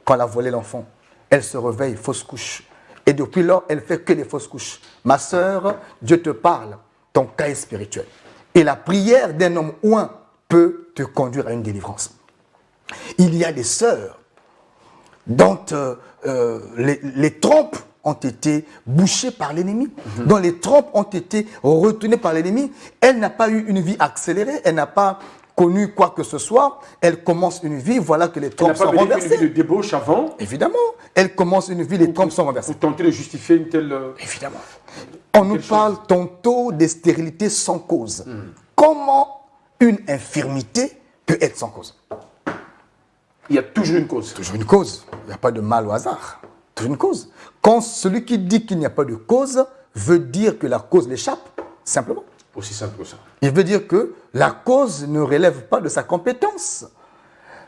Speaker 3: Quand elle a volé l'enfant, elle se réveille, fausse couche. Et depuis lors, elle fait que des fausses couches. Ma sœur, Dieu te parle, ton cas est spirituel. Et la prière d'un homme oint peut te conduire à une délivrance. Il y a des sœurs dont les trompes ont été bouchées par l'ennemi, dont les trompes ont été retenues par l'ennemi. Elle n'a pas eu une vie accélérée, elle n'a pas connu quoi que ce soit. Elle commence une vie, voilà que les trompes sont renversées. Elle n'a pas
Speaker 2: une vie de débauche avant.
Speaker 3: Évidemment. Elle commence une vie, les trompes sont renversées.
Speaker 2: Pour tenter de justifier une telle...
Speaker 3: Évidemment. On nous parle tantôt de stérilité sans cause. Comment une infirmité peut être sans cause?
Speaker 2: Il y a toujours une cause.
Speaker 3: Toujours une cause. Il n'y a pas de mal au hasard. Toujours une cause. Quand celui qui dit qu'il n'y a pas de cause veut dire que la cause l'échappe, simplement.
Speaker 2: Aussi simple que ça.
Speaker 3: Il veut dire que la cause ne relève pas de sa compétence.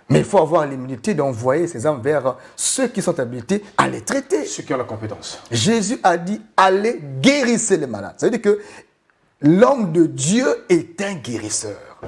Speaker 3: Mais il faut avoir l'humilité d'envoyer ces âmes vers ceux qui sont habilités à les traiter.
Speaker 2: Ceux qui ont la compétence.
Speaker 3: Jésus a dit, allez, guérissez les malades. Ça veut dire que l'homme de Dieu est un guérisseur.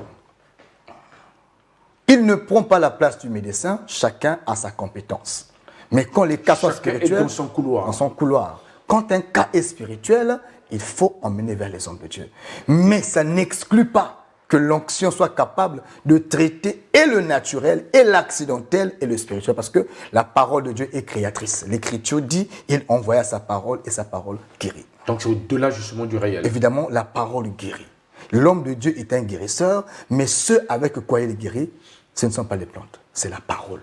Speaker 3: Il ne prend pas la place du médecin, chacun a sa compétence. Mais quand les cas sont spirituels,
Speaker 2: dans son couloir.
Speaker 3: Dans son couloir. Quand un cas est spirituel, il faut emmener vers les hommes de Dieu. Mais ça n'exclut pas que l'onction soit capable de traiter et le naturel, et l'accidentel, et le spirituel. Parce que la parole de Dieu est créatrice. L'Écriture dit, il envoya sa parole et sa parole guérit.
Speaker 2: Donc c'est au-delà justement du réel.
Speaker 3: Évidemment, la parole guérit. L'homme de Dieu est un guérisseur, mais ce avec quoi il est guéri, ce ne sont pas les plantes, c'est la parole.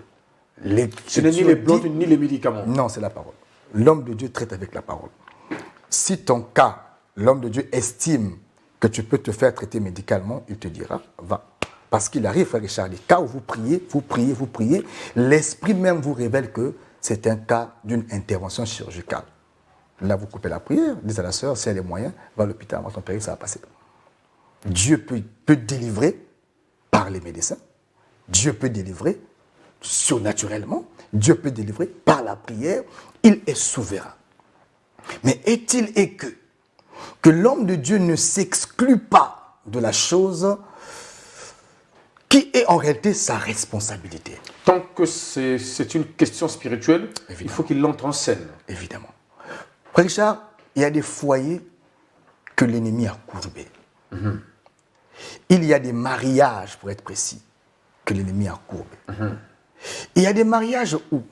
Speaker 2: Ce n'est ni les plantes ni les médicaments.
Speaker 3: Non, c'est la parole. L'homme de Dieu traite avec la parole. Si ton cas, l'homme de Dieu estime que tu peux te faire traiter médicalement, il te dira, va. Parce qu'il arrive, frère Richard, des cas où vous priez, l'esprit même vous révèle que c'est un cas d'une intervention chirurgicale. Là, vous coupez la prière, dites à la sœur, si elle a les moyens, va à l'hôpital, avant ton péril, ça va passer. Dieu peut délivrer par les médecins. Dieu peut délivrer surnaturellement. Dieu peut délivrer par la prière. Il est souverain. Mais est-il que l'homme de Dieu ne s'exclut pas de la chose qui est en réalité sa responsabilité?
Speaker 2: Tant que c'est une question spirituelle, évidemment, il faut qu'il l'entre en scène.
Speaker 3: Évidemment. Richard, il y a des foyers que l'ennemi a courbés. Il y a des mariages, pour être précis, que l'ennemi a courbés. Il y a des mariages où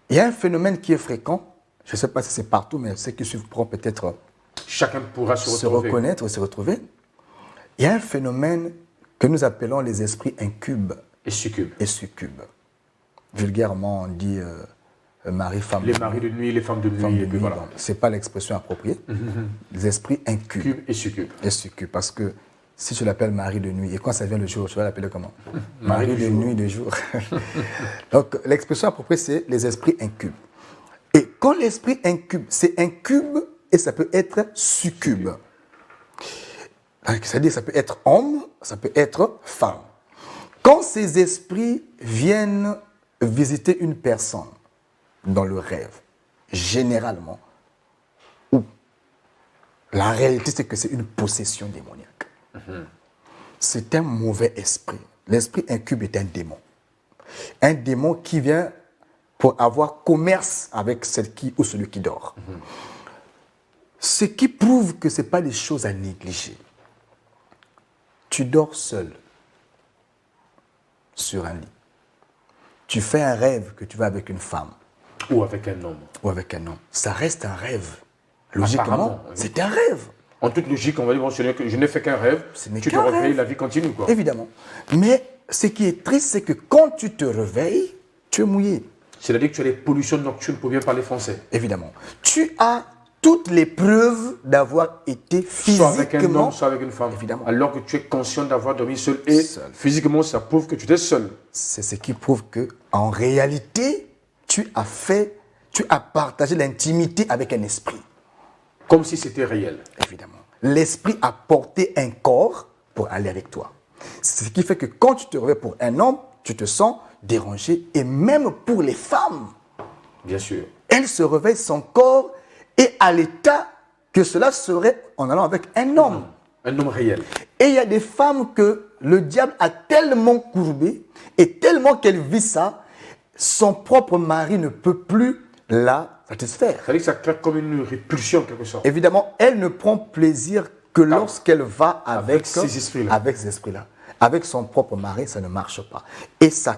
Speaker 3: il y a un phénomène qui est fréquent. Je ne sais pas si c'est partout, mais ceux qui suivent pourront peut-être
Speaker 2: chacun pourra se
Speaker 3: reconnaître, se retrouver. Il y a un phénomène que nous appelons les esprits incubes
Speaker 2: et
Speaker 3: succubes. Vulgairement, on dit mari, femme.
Speaker 2: Les maris de nuit, les femmes de nuit.
Speaker 3: Voilà. Ce n'est pas l'expression appropriée. Les esprits incubes.
Speaker 2: Cube et succubes.
Speaker 3: Et succubes, parce que si tu l'appelles mari de nuit, et quand ça vient le jour, tu vas l'appeler comment? Mari de nuit, de jour. Donc, l'expression appropriée, c'est les esprits incubes. Et quand l'esprit incube, c'est incube et ça peut être succube. C'est-à-dire, ça peut être homme, ça peut être femme. Quand ces esprits viennent visiter une personne dans le rêve, généralement, ou la réalité, c'est que c'est une possession démoniaque. C'est un mauvais esprit. L'esprit incube est un démon. Un démon qui vient pour avoir commerce avec celle qui ou celui qui dort. Ce qui prouve que ce n'est pas des choses à négliger. Tu dors seul sur un lit. Tu fais un rêve que tu vas avec une femme.
Speaker 2: Ou avec un homme.
Speaker 3: Ou avec un homme. Ça reste un rêve. Logiquement, c'est un rêve.
Speaker 2: En toute logique, on va dire mentionner que je n'ai fait qu'un rêve. Tu te réveilles, la vie continue, quoi.
Speaker 3: Évidemment. Mais ce qui est triste, c'est que quand tu te réveilles, tu es mouillé.
Speaker 2: C'est-à-dire que tu as des pollutions nocturnes pour bien parler français.
Speaker 3: Évidemment. Tu as toutes les preuves d'avoir été physiquement...
Speaker 2: Soit avec un homme, soit avec une femme.
Speaker 3: Évidemment.
Speaker 2: Alors que tu es conscient d'avoir dormi seul. Et physiquement, ça prouve que tu étais seul.
Speaker 3: C'est ce qui prouve que, en réalité, tu as fait tu as partagé l'intimité avec un esprit.
Speaker 2: Comme si c'était réel.
Speaker 3: Évidemment. L'esprit a porté un corps pour aller avec toi. C'est ce qui fait que quand tu te réveilles pour un homme, tu te sens dérangé. Et même pour les femmes,
Speaker 2: Bien sûr.
Speaker 3: elles se réveillent, son corps est à l'état que cela serait en allant avec un homme.
Speaker 2: Un homme réel.
Speaker 3: Et il y a des femmes que le diable a tellement courbé et tellement qu'elle vit ça, son propre mari ne peut plus la satisfaire.
Speaker 2: Ça veut dire que ça crée comme une répulsion en quelque sorte.
Speaker 3: Évidemment, elle ne prend plaisir que lorsqu'elle va avec
Speaker 2: ces esprits-là.
Speaker 3: Avec ces esprits-là. Avec son propre mari, ça ne marche pas. Et ça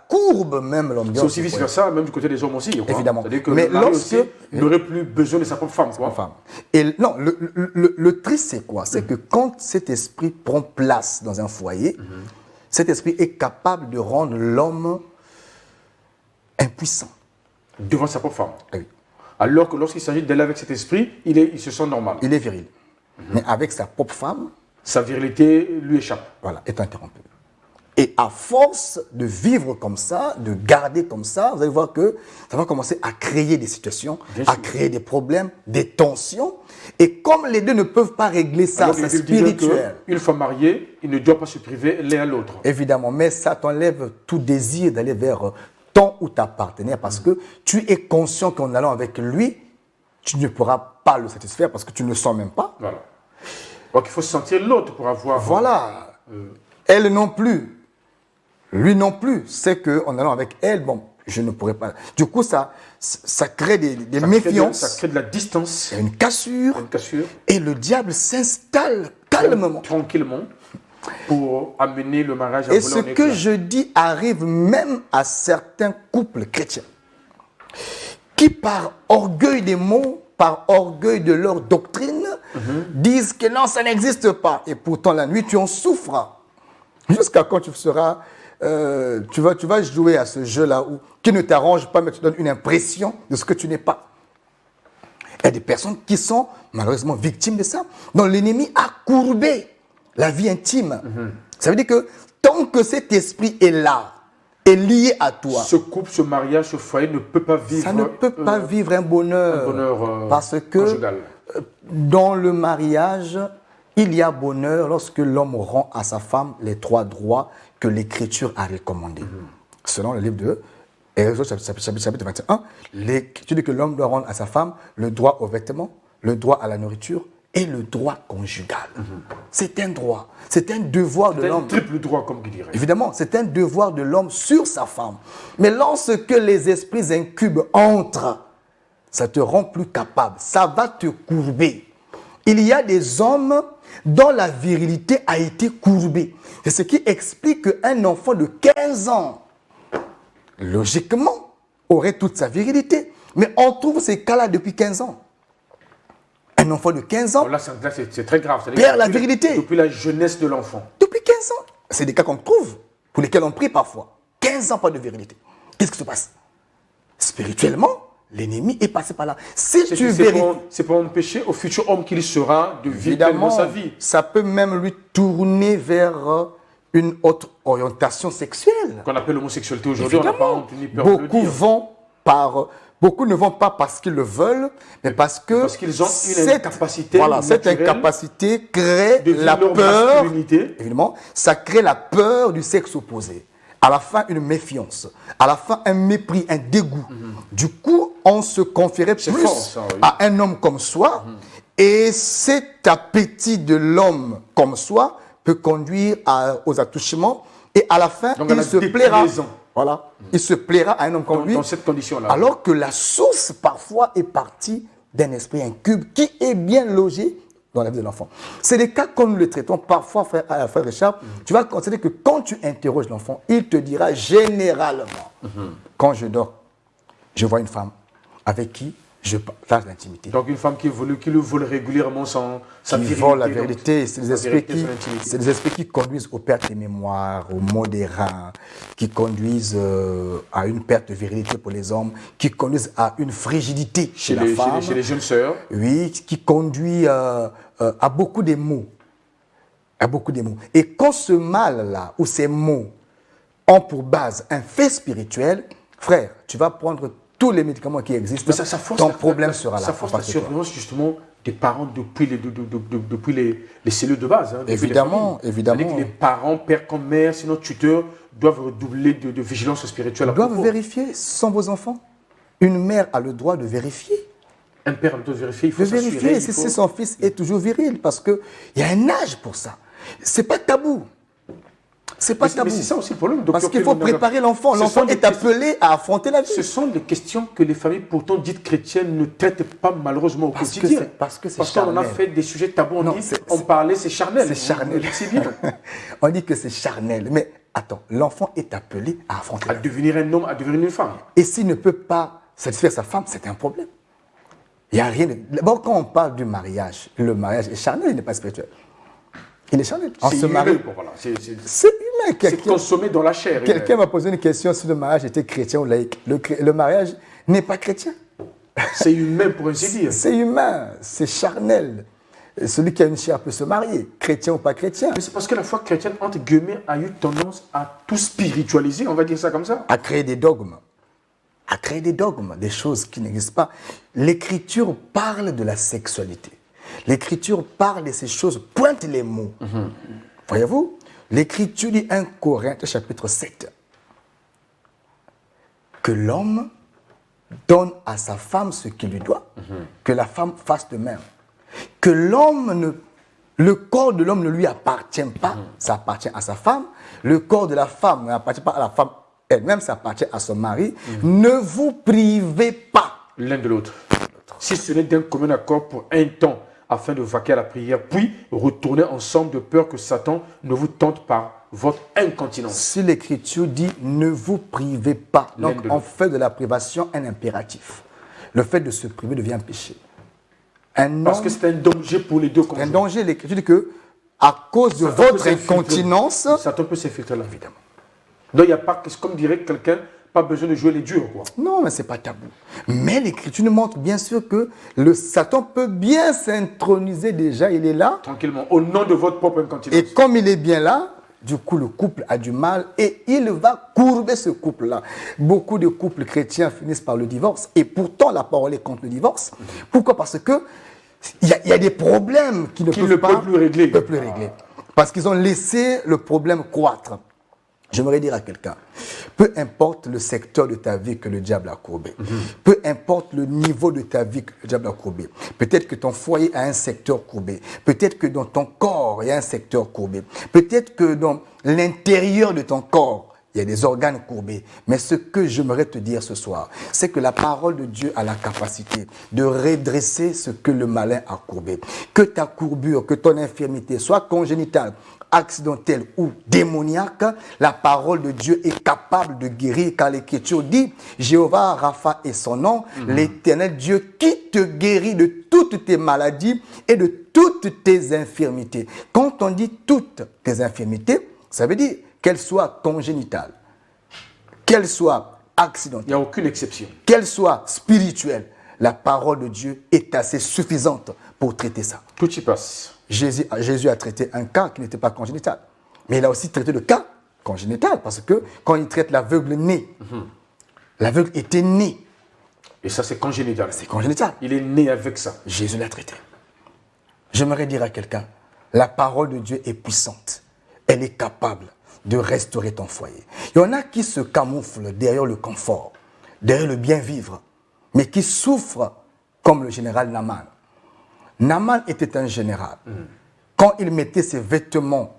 Speaker 3: courbe même l'ambiance.
Speaker 2: C'est aussi vice-versa, même du côté des hommes aussi. Je crois.
Speaker 3: Évidemment.
Speaker 2: C'est-à-dire que
Speaker 3: Mais
Speaker 2: le mari
Speaker 3: lorsque-
Speaker 2: aussi n'aurait plus besoin de sa propre femme. Quoi.
Speaker 3: Enfin, et non, le triste, c'est quoi? C'est que quand cet esprit prend place dans un foyer, cet esprit est capable de rendre l'homme impuissant.
Speaker 2: Devant sa propre femme.
Speaker 3: Oui.
Speaker 2: Alors que lorsqu'il s'agit d'aller avec cet esprit, il se sent normal.
Speaker 3: Il est viril. Mais avec sa propre femme,
Speaker 2: Sa virilité lui échappe.
Speaker 3: voilà, est interrompu. Et à force de vivre comme ça, de garder comme ça, vous allez voir que ça va commencer à créer des situations,
Speaker 2: Bien
Speaker 3: à
Speaker 2: sûr.
Speaker 3: créer des problèmes, des tensions. Et comme les deux ne peuvent pas régler ça,
Speaker 2: Alors,
Speaker 3: c'est
Speaker 2: il dit bien
Speaker 3: spirituel.
Speaker 2: qu'une femme mariée, il ne doit pas se priver l'un à l'autre.
Speaker 3: Évidemment, mais ça t'enlève tout désir d'aller vers ton ou ta partenaire parce que tu es conscient qu'en allant avec lui, tu ne pourras pas le satisfaire parce que tu ne le sens même pas.
Speaker 2: Voilà. Donc il faut sentir l'autre pour avoir.
Speaker 3: Voilà. Elle non plus. Lui non plus. C'est qu'en allant avec elle, bon, je ne pourrais pas. Du coup, ça crée des méfiances.
Speaker 2: Ça crée de la distance,
Speaker 3: Il y a une cassure.
Speaker 2: une cassure,
Speaker 3: Et le diable s'installe calmement.
Speaker 2: tranquillement, pour amener le mariage à
Speaker 3: Et
Speaker 2: voler
Speaker 3: ce
Speaker 2: en
Speaker 3: que
Speaker 2: éclats.
Speaker 3: je dis arrive même à certains couples chrétiens qui, par orgueil des mots, par orgueil de leur doctrine, disent que non, ça n'existe pas. Et pourtant, la nuit, tu en souffras. Jusqu'à quand tu seras... tu vas jouer à ce jeu-là qui ne t'arrange pas, mais tu donnes une impression de ce que tu n'es pas. Il y a des personnes qui sont malheureusement victimes de ça. Donc l'ennemi a courbé la vie intime. Ça veut dire que tant que cet esprit est là, est lié à toi,
Speaker 2: Ce couple, ce mariage, ce foyer ne peut pas vivre.
Speaker 3: ça ne peut pas vivre un bonheur. Parce que
Speaker 2: conjugal.
Speaker 3: dans le mariage, il y a bonheur lorsque l'homme rend à sa femme les 3 droits que l'Écriture a recommandés. Selon le livre de Exode, chapitre 21, l'Écriture dit que l'homme doit rendre à sa femme le droit aux vêtements, le droit à la nourriture et le droit conjugal. C'est un droit, c'est un devoir de
Speaker 2: C'est un
Speaker 3: l'homme.
Speaker 2: triple droit, comme il dirait.
Speaker 3: Évidemment, c'est un devoir de l'homme sur sa femme. Mais lorsque les esprits incubes entrent, ça te rend plus capable, ça va te courber. Il y a des hommes dont la virilité a été courbée. C'est ce qui explique qu'un enfant de 15 ans, logiquement, aurait toute sa virilité. Mais on trouve ces cas-là depuis 15 ans. Un enfant de 15 ans,
Speaker 2: Là, c'est très grave. C'est-à-dire
Speaker 3: perd la
Speaker 2: depuis
Speaker 3: virilité.
Speaker 2: Depuis la jeunesse de l'enfant.
Speaker 3: depuis 15 ans. C'est des cas qu'on trouve, pour lesquels on prie parfois. 15 ans, pas de virilité. Qu'est-ce qui se passe? Spirituellement, l'ennemi est passé par là. Si tu vérifies,
Speaker 2: C'est pour empêcher au futur homme qu'il sera de vivre pleinement
Speaker 3: évidemment,
Speaker 2: sa vie.
Speaker 3: ça peut même lui tourner vers une autre orientation sexuelle.
Speaker 2: Qu'on appelle l'homosexualité aujourd'hui, on n'a pas honte ni peur de le
Speaker 3: Beaucoup
Speaker 2: dire.
Speaker 3: beaucoup ne vont pas parce qu'ils le veulent, mais parce
Speaker 2: qu'ils ont une incapacité
Speaker 3: Voilà, cette
Speaker 2: naturelle
Speaker 3: incapacité crée
Speaker 2: de vivre
Speaker 3: la
Speaker 2: leur
Speaker 3: peur.
Speaker 2: masculinité.
Speaker 3: Évidemment, ça crée la peur du sexe opposé. À la fin, une méfiance. À la fin, un mépris, un dégoût. Du coup, on se confierait plus
Speaker 2: fort, ça, oui.
Speaker 3: à un homme comme soi. Et cet appétit de l'homme comme soi peut conduire aux attouchements. Et à la fin,
Speaker 2: Donc, à
Speaker 3: il
Speaker 2: la
Speaker 3: se plaira.
Speaker 2: déclinaison.
Speaker 3: Voilà. Il se plaira à un homme comme lui.
Speaker 2: Dans cette condition-là.
Speaker 3: Alors que la source, parfois, est partie d'un esprit incube qui est bien logé dans la vie de l'enfant. C'est des cas comme nous le traitons parfois, frère Richard. Tu vas constater que quand tu interroges l'enfant, il te dira généralement, quand je dors, je vois une femme avec qui je partage l'intimité.
Speaker 2: Donc une femme qui le vole régulièrement sa
Speaker 3: Qui
Speaker 2: virilité.
Speaker 3: vole la
Speaker 2: donc,
Speaker 3: vérité, c'est
Speaker 2: sa vérité, son intimité.
Speaker 3: des esprits qui conduisent aux pertes de mémoire, aux maux des reins, qui conduisent à une perte de virilité pour les hommes, qui conduisent à une frigidité chez la femme.
Speaker 2: Chez les jeunes sœurs.
Speaker 3: Oui, qui conduit à beaucoup de maux. À beaucoup de maux. Et quand ce mal-là, ou ces maux, ont pour base un fait spirituel, frère, tu vas prendre tous les médicaments qui existent,
Speaker 2: Mais ça force
Speaker 3: ton problème sera là.
Speaker 2: Ça force la surveillance justement des parents depuis les cellules de base. Hein,
Speaker 3: évidemment, évidemment.
Speaker 2: Que les parents, père comme mère, sinon tuteurs, doivent redoubler de vigilance spirituelle.
Speaker 3: Ils doivent vérifier, ce sont vos enfants. Une mère a le droit de vérifier.
Speaker 2: Un père a le droit de vérifier, il faut
Speaker 3: de vérifier si son fils est toujours viril, parce qu'il y a un âge pour ça. C'est pas tabou. C'est pas tabou.
Speaker 2: Mais c'est ça aussi le problème.
Speaker 3: Parce qu'il faut préparer l'enfant. L'enfant est appelé à affronter la vie.
Speaker 2: Ce sont des questions que les familles pourtant dites chrétiennes ne traitent pas malheureusement au quotidien.
Speaker 3: Parce qu'on
Speaker 2: a fait des sujets tabous, on parlait, c'est charnel.
Speaker 3: C'est charnel. On dit que c'est charnel. Mais attends, l'enfant est appelé à affronter la vie.
Speaker 2: À devenir un homme, à devenir une femme.
Speaker 3: Et s'il ne peut pas satisfaire sa femme, c'est un problème. Il n'y a rien de... D'abord, quand on parle du mariage, le mariage est charnel, il n'est pas spirituel. Il est charnel.
Speaker 2: C'est humain. Voilà.
Speaker 3: C'est humain.
Speaker 2: C'est consommé dans la chair.
Speaker 3: Quelqu'un m'a posé une question si le mariage était chrétien ou laïque. Le mariage n'est pas chrétien.
Speaker 2: C'est humain pour ainsi dire.
Speaker 3: C'est humain, c'est charnel. Celui qui a une chair peut se marier, chrétien ou pas chrétien.
Speaker 2: Mais c'est parce que la foi chrétienne, entre guillemets, a eu tendance à tout spiritualiser, on va dire ça comme ça.
Speaker 3: À créer des dogmes. À créer des dogmes, des choses qui n'existent pas. L'Écriture parle de la sexualité. L'Écriture parle de ces choses, pointe les mots. Voyez-vous, l'Écriture dit 1 Corinthiens chapitre 7 que l'homme donne à sa femme ce qu'il lui doit, que la femme fasse de même. Que le corps de l'homme ne lui appartient pas, ça appartient à sa femme. Le corps de la femme n'appartient pas à la femme elle-même, ça appartient à son mari. Ne vous privez pas
Speaker 2: l'un de l'autre. Si ce n'est d'un commun accord pour un temps, afin de vaquer à la prière, puis retourner ensemble de peur que Satan ne vous tente par votre incontinence.
Speaker 3: Si l'Écriture dit ne vous privez pas, donc on fait de la privation un impératif. Le fait de se priver devient un péché.
Speaker 2: Parce que c'est un danger pour les deux conjoints.
Speaker 3: Un danger, l'Écriture dit que à cause de votre incontinence,
Speaker 2: Satan peut s'infiltrer là. Évidemment. Donc il n'y a pas, comme dirait quelqu'un, pas besoin de jouer les durs, quoi.
Speaker 3: Non, mais ce n'est pas tabou. Mais l'Écriture nous montre bien sûr que le Satan peut bien s'introniser déjà, il est là.
Speaker 2: Tranquillement, au nom de votre propre incontinence.
Speaker 3: Et comme il est bien là, du coup le couple a du mal et il va courber ce couple-là. Beaucoup de couples chrétiens finissent par le divorce et pourtant la parole est contre le divorce. Pourquoi? Parce que il y a des problèmes qui ne peuvent plus régler. Parce qu'ils ont laissé le problème croître. J'aimerais dire à quelqu'un, peu importe le secteur de ta vie que le diable a courbé, peu importe le niveau de ta vie que le diable a courbé, peut-être que ton foyer a un secteur courbé, peut-être que dans ton corps, il y a un secteur courbé, peut-être que dans l'intérieur de ton corps, il y a des organes courbés. Mais ce que j'aimerais te dire ce soir, c'est que la parole de Dieu a la capacité de redresser ce que le malin a courbé. Que ta courbure, que ton infirmité soit congénitale, accidentelle ou démoniaque, la parole de Dieu est capable de guérir, car l'Écriture dit Jéhovah Rapha est son nom, l'Éternel Dieu qui te guérit de toutes tes maladies et de toutes tes infirmités. Quand on dit toutes tes infirmités, ça veut dire qu'elles soient congénitales, qu'elles soient accidentelles,
Speaker 2: il n'y a aucune exception,
Speaker 3: qu'elles soient spirituelles, la parole de Dieu est assez suffisante pour traiter ça.
Speaker 2: Tout y passe.
Speaker 3: Jésus a traité un cas qui n'était pas congénital. Mais il a aussi traité le cas congénital. Parce que quand il traite l'aveugle né, l'aveugle était né.
Speaker 2: Et ça, c'est congénital.
Speaker 3: C'est congénital.
Speaker 2: Il est né avec ça.
Speaker 3: Jésus l'a traité. J'aimerais dire à quelqu'un, la parole de Dieu est puissante. Elle est capable de restaurer ton foyer. Il y en a qui se camouflent derrière le confort, derrière le bien vivre, mais qui souffrent comme le général Naaman. Naaman était un général. Quand il mettait ses vêtements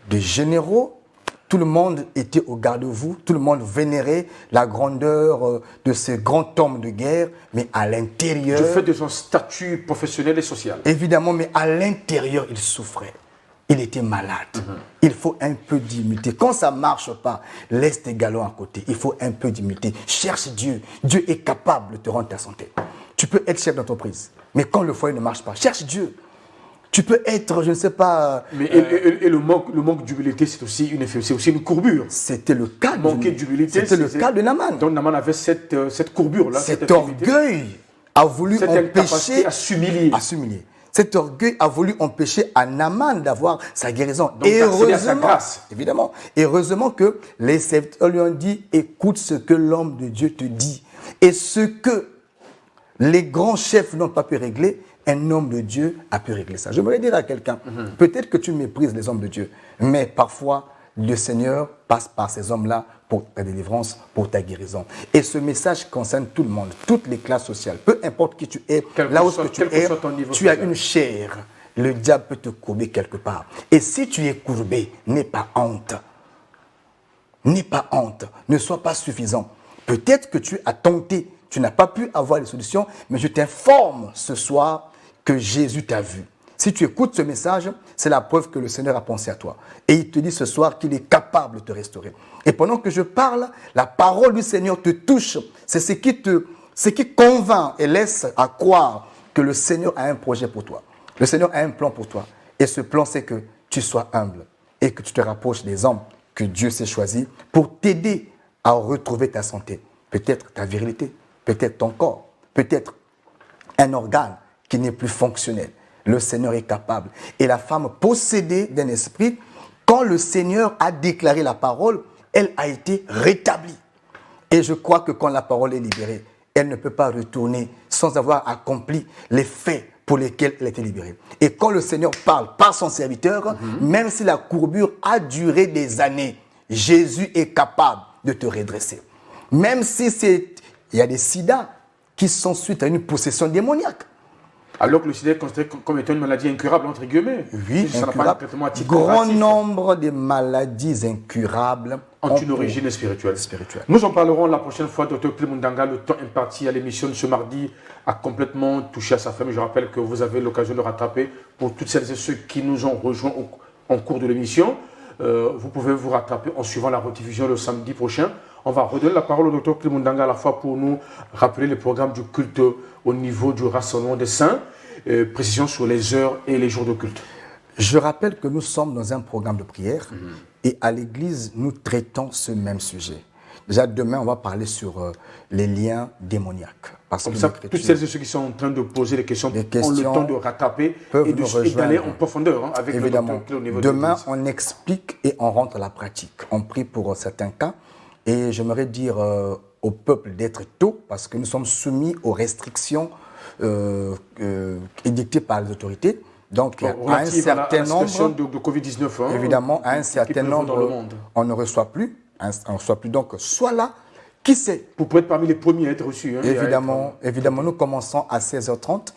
Speaker 3: de généraux, tout le monde était au garde-vous, tout le monde vénérait la grandeur de ces grands hommes de guerre, mais à l'intérieur...
Speaker 2: Du fait de son statut professionnel et social.
Speaker 3: Évidemment, mais à l'intérieur, il souffrait. Il était malade. Il faut un peu d'humilité. Quand ça ne marche pas, laisse tes galons à côté. Il faut un peu d'humilité. Cherche Dieu. Dieu est capable de te rendre ta santé. Tu peux être chef d'entreprise, mais quand le foyer ne marche pas, cherche Dieu. Tu peux être, je ne sais pas...
Speaker 2: Mais et le manque d'humilité, c'est aussi une courbure.
Speaker 3: C'était le cas
Speaker 2: d'humilité.
Speaker 3: C'était le cas de Naaman.
Speaker 2: Donc Naaman avait cette courbure-là.
Speaker 3: Cet orgueil a voulu empêcher...
Speaker 2: à s'humilier.
Speaker 3: Cet orgueil a voulu empêcher à Naaman d'avoir sa guérison.
Speaker 2: Donc, et heureusement, à sa grâce.
Speaker 3: Évidemment. Et heureusement que les serviteurs lui ont dit, écoute ce que l'homme de Dieu te dit. Et ce que les grands chefs n'ont pas pu régler, un homme de Dieu a pu régler ça. Je voudrais dire à quelqu'un, peut-être que tu méprises les hommes de Dieu, mais parfois, le Seigneur passe par ces hommes-là pour ta délivrance, pour ta guérison. Et ce message concerne tout le monde, toutes les classes sociales. Peu importe qui tu es, là où tu es, tu as une chair. Le diable peut te courber quelque part. Et si tu es courbé, n'aie pas honte. N'aie pas honte. Ne sois pas suffisant. Peut-être que tu as tenté, tu n'as pas pu avoir les solutions, mais je t'informe ce soir que Jésus t'a vu. Si tu écoutes ce message, c'est la preuve que le Seigneur a pensé à toi. Et il te dit ce soir qu'il est capable de te restaurer. Et pendant que je parle, la parole du Seigneur te touche. C'est ce qui convainc et laisse à croire que le Seigneur a un projet pour toi. Le Seigneur a un plan pour toi. Et ce plan, c'est que tu sois humble et que tu te rapproches des hommes que Dieu s'est choisis pour t'aider à retrouver ta santé. Peut-être ta virilité, peut-être ton corps, peut-être un organe qui n'est plus fonctionnel. Le Seigneur est capable. Et la femme possédée d'un esprit, quand le Seigneur a déclaré la parole, elle a été rétablie. Et je crois que quand la parole est libérée, elle ne peut pas retourner sans avoir accompli les faits pour lesquels elle a été libérée. Et quand le Seigneur parle par son serviteur, même si la courbure a duré des années, Jésus est capable de te redresser. Même si il y a des sida qui sont suite à une possession démoniaque.
Speaker 2: Alors que le sida est considéré comme étant une maladie incurable, entre guillemets.
Speaker 3: Oui,
Speaker 2: ça n'a pas de traitement
Speaker 3: grand nombre de maladies incurables
Speaker 2: ont une origine spirituelle. Nous en parlerons la prochaine fois. Dr Clément Ndanga, le temps imparti à l'émission de ce mardi a complètement touché à sa fin. Je rappelle que vous avez l'occasion de rattraper pour toutes celles et ceux qui nous ont rejoints en cours de l'émission. Vous pouvez vous rattraper en suivant la rediffusion le samedi prochain. On va redonner la parole au docteur Clément Ndanga à la fois pour nous rappeler les programmes du culte au niveau du rassemblement des saints, précision sur les heures et les jours de culte.
Speaker 3: Je rappelle que nous sommes dans un programme de prière et à l'église, nous traitons ce même sujet. Déjà, demain, on va parler sur les liens démoniaques. Parce
Speaker 2: Comme ça, toutes celles et ceux qui sont en train de poser des questions ont le temps de rattraper et d'aller en profondeur avec
Speaker 3: évidemment.
Speaker 2: Le docteur au niveau
Speaker 3: demain, on explique et on rentre à la pratique. On prie pour certains cas. Et j'aimerais dire au peuple d'être tôt, parce que nous sommes soumis aux restrictions édictées par les autorités. Donc, à un certain nombre
Speaker 2: de Covid-19,
Speaker 3: évidemment, à un certain nombre, on ne reçoit plus. On ne reçoit plus. Donc, soit là, qui sait?
Speaker 2: Vous pouvez être parmi les premiers à être reçus.
Speaker 3: Évidemment, nous commençons à 16h30.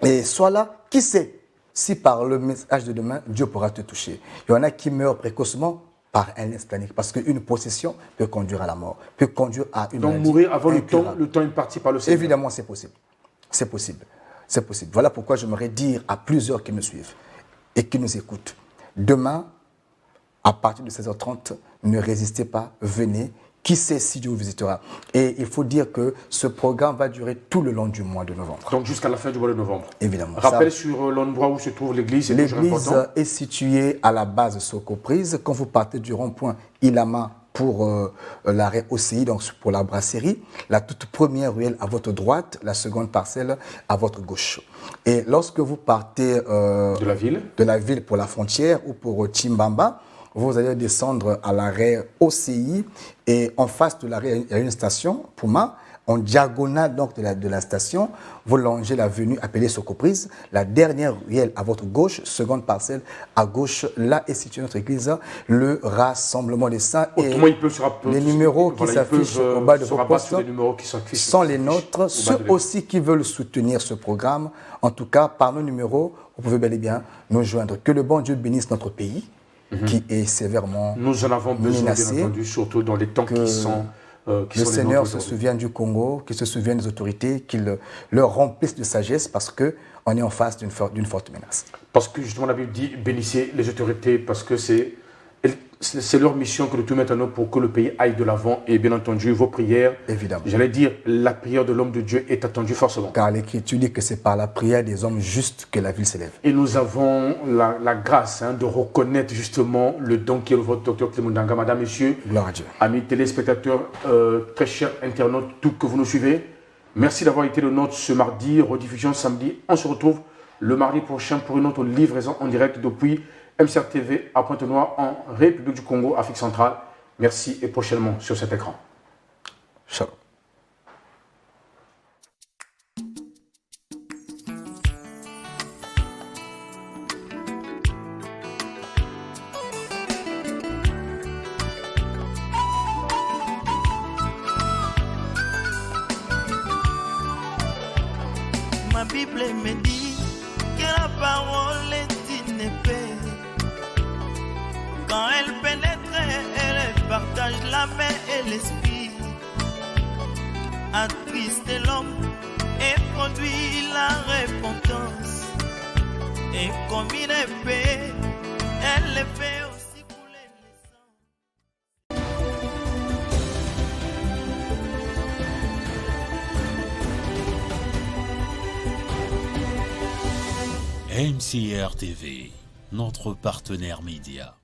Speaker 3: Et soit là, qui sait si par le message de demain, Dieu pourra te toucher. Il y en a qui meurent précocement par un planique, parce qu'une possession peut conduire à la mort, peut conduire à une maladie.
Speaker 2: Donc mourir avant le temps imparti par le Seigneur.
Speaker 3: Évidemment, c'est possible. C'est possible. C'est possible. Voilà pourquoi j'aimerais dire à plusieurs qui me suivent et qui nous écoutent, demain, à partir de 16h30, ne résistez pas, venez. Qui sait si Dieu vous visitera? Et il faut dire que ce programme va durer tout le long du mois de novembre.
Speaker 2: Donc jusqu'à la fin du mois de novembre.
Speaker 3: Évidemment.
Speaker 2: Rappel sur l'endroit où se trouve l'église.
Speaker 3: L'église est située à la base de Sokoprise. Quand vous partez du rond-point Ilama pour l'arrêt OCI, donc pour la brasserie, la toute première ruelle à votre droite, la seconde parcelle à votre gauche. Et lorsque vous partez de la ville pour la frontière ou pour Chimbamba, vous allez descendre à l'arrêt OCI et en face de l'arrêt, il y a une station, Puma. En diagonale donc de la station, vous longez l'avenue appelée Sokoprise. La dernière ruelle à votre gauche, seconde parcelle à gauche, là est située notre église, le Rassemblement des Saints. Et les numéros qui s'affichent au bas de vos postes sont les nôtres. Ceux aussi qui veulent soutenir ce programme, en tout cas par nos numéros, vous pouvez bel et bien nous joindre. Que le bon Dieu bénisse notre pays, qui est sévèrement menacé.
Speaker 2: Nous en avons besoin, bien entendu, surtout dans les temps qui sont...
Speaker 3: le Seigneur se souvient du Congo, qu'il se souvient des autorités, qu'il leur remplisse de sagesse parce qu'on est en face d'une forte menace.
Speaker 2: Parce que justement la Bible dit bénissez les autorités parce que c'est leur mission que de tout mettre en œuvre pour que le pays aille de l'avant et bien entendu vos prières. Évidemment. J'allais dire la prière de l'homme de Dieu est attendue forcément.
Speaker 3: Car l'Écriture dit que c'est par la prière des hommes justes que la ville s'élève.
Speaker 2: Et nous avons la grâce de reconnaître justement le don qui est votre docteur Clément Ndanga. Madame, Messieurs,
Speaker 3: gloire à Dieu.
Speaker 2: Amis téléspectateurs, très chers internautes, tout que vous nous suivez, merci d'avoir été le nôtre ce mardi, rediffusion samedi. On se retrouve le mardi prochain pour une autre livraison en direct depuis MCR TV à Pointe-Noire en République du Congo, Afrique centrale. Merci et prochainement sur cet écran.
Speaker 3: Shalom.
Speaker 1: Bible me dit que la parole est une épée. Quand elle pénètre, elle partage l'âme et l'esprit. Attriste l'homme et produit la repentance. Et comme une épée, elle le fait aussi couler le sang.
Speaker 4: MCR TV, notre partenaire média.